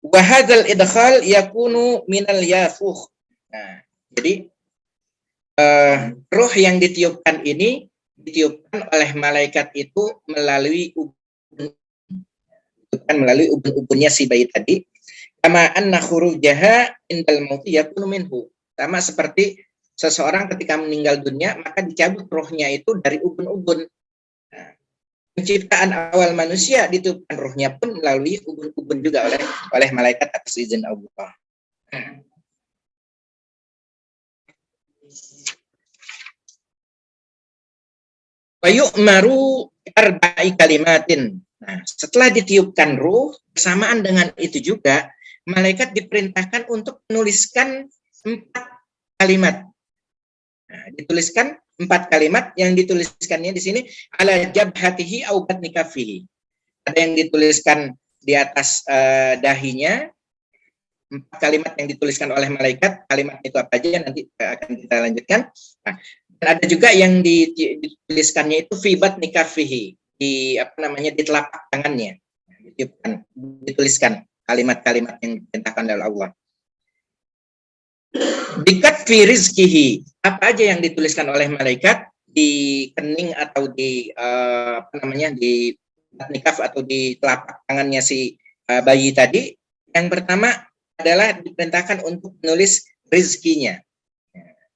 Wa hadzal idkhal yakunu minal yafukh. Nah, jadi ruh yang ditiupkan ini ditiupkan oleh malaikat itu melalui ubun-ubunnya si bayi tadi. Kama anna khurujaha indal mauti yakunu minhu. Sama seperti seseorang ketika meninggal dunia, maka dicabut rohnya itu dari ubun-ubun. Nah, penciptaan awal manusia ditiupkan rohnya pun melalui ubun-ubun juga oleh malaikat atas izin Allah. Wa yu'maru arba'i kalimatin. Nah, setelah ditiupkan ruh, bersamaan dengan itu juga malaikat diperintahkan untuk menuliskan 4 kalimat. Nah, dituliskan 4 kalimat, yang dituliskannya di sini ala jabhatihi au batni kafihi. Ada yang dituliskan di atas dahinya, 4 kalimat yang dituliskan oleh malaikat. Kalimat itu apa aja nanti akan kita lanjutkan. Nah, dan ada juga yang dituliskannya itu fi batni kafihi, di telapak tangannya. Dituliskan kalimat-kalimat yang diperintahkan oleh Allah. Bikat fi rizkihi, apa aja yang dituliskan oleh malaikat di kening atau di di nikaf atau di telapak tangannya si bayi tadi. Yang pertama adalah diperintahkan untuk menulis rizkinya.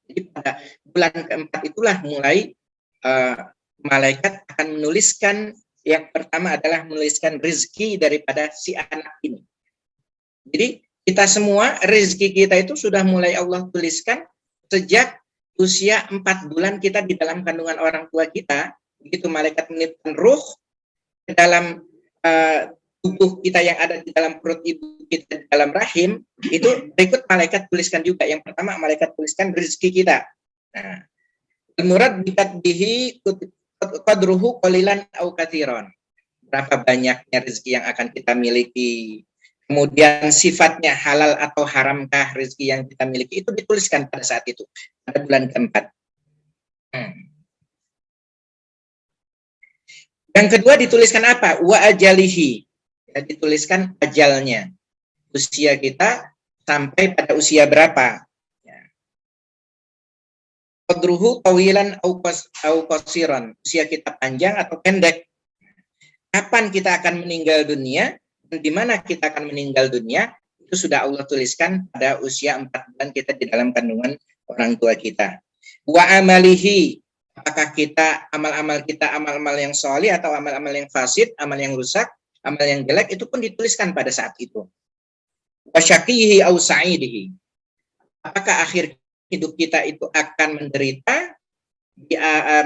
Jadi pada bulan keempat itulah mulai malaikat akan menuliskan, yang pertama adalah menuliskan rezeki daripada si anak ini. Jadi kita semua, rezeki kita itu sudah mulai Allah tuliskan sejak usia 4 bulan kita di dalam kandungan orang tua kita. Begitu malaikat menitipkan ruh ke dalam tubuh kita yang ada di dalam perut ibu kita, di dalam rahim, itu berikut malaikat tuliskan juga. Yang pertama malaikat tuliskan rezeki kita. Nah, al-murad bihi qadruhu qalilan au katsiran. Berapa banyaknya rezeki yang akan kita miliki. Kemudian sifatnya halal atau haramkah rezeki yang kita miliki, itu dituliskan pada saat itu, pada bulan keempat. Yang kedua dituliskan apa? Wa ajalihi. Ya, dituliskan ajalnya. Usia kita sampai pada usia berapa. Qadruhu tawilan au qasiran. Usia kita panjang atau pendek. Kapan kita akan meninggal dunia? Di mana kita akan meninggal dunia, itu sudah Allah tuliskan pada usia 4 bulan kita di dalam kandungan orang tua kita. Wa amalihi, apakah kita amal-amal kita amal-amal yang sholih atau amal-amal yang fasid, amal yang rusak, amal yang jelek, itu pun dituliskan pada saat itu. Wa syaqihi au sa'idihi, apakah akhir hidup kita itu akan menderita,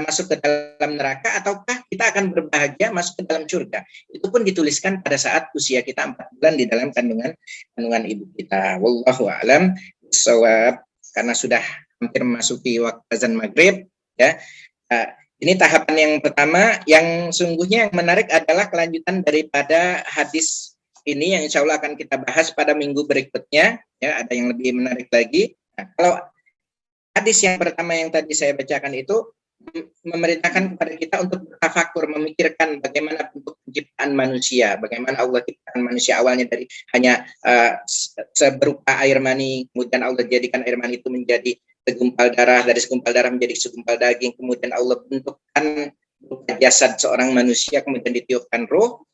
masuk ke dalam neraka, ataukah kita akan berbahagia masuk ke dalam surga. Itu pun dituliskan pada saat usia kita 4 bulan di dalam kandungan ibu kita. Wallahu a'lam bishawab. Karena sudah hampir memasuki waktu azan maghrib, ya. Ini tahapan yang pertama. Yang sungguhnya yang menarik adalah kelanjutan daripada hadis ini yang insya Allah akan kita bahas pada minggu berikutnya. Ya, ada yang lebih menarik lagi. Nah, kalau hadis yang pertama yang tadi saya bacakan itu memerintahkan kepada kita untuk bertafakur, memikirkan bagaimana bentuk penciptaan manusia, bagaimana Allah ciptakan manusia awalnya dari hanya seberupa air mani, kemudian Allah jadikan air mani itu menjadi segumpal darah, dari segumpal darah menjadi segumpal daging, kemudian Allah bentukkan jasad seorang manusia, kemudian ditiupkan ruh.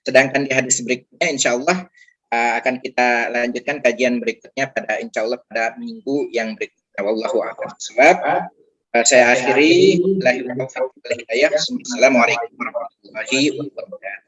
Sedangkan di hadis berikutnya insya Allah akan kita lanjutkan kajian berikutnya pada insya Allah pada minggu yang berikutnya. Wallahu a'lam bishawab. Saya akhiri. Assalamualaikum warahmatullahi wabarakatuh.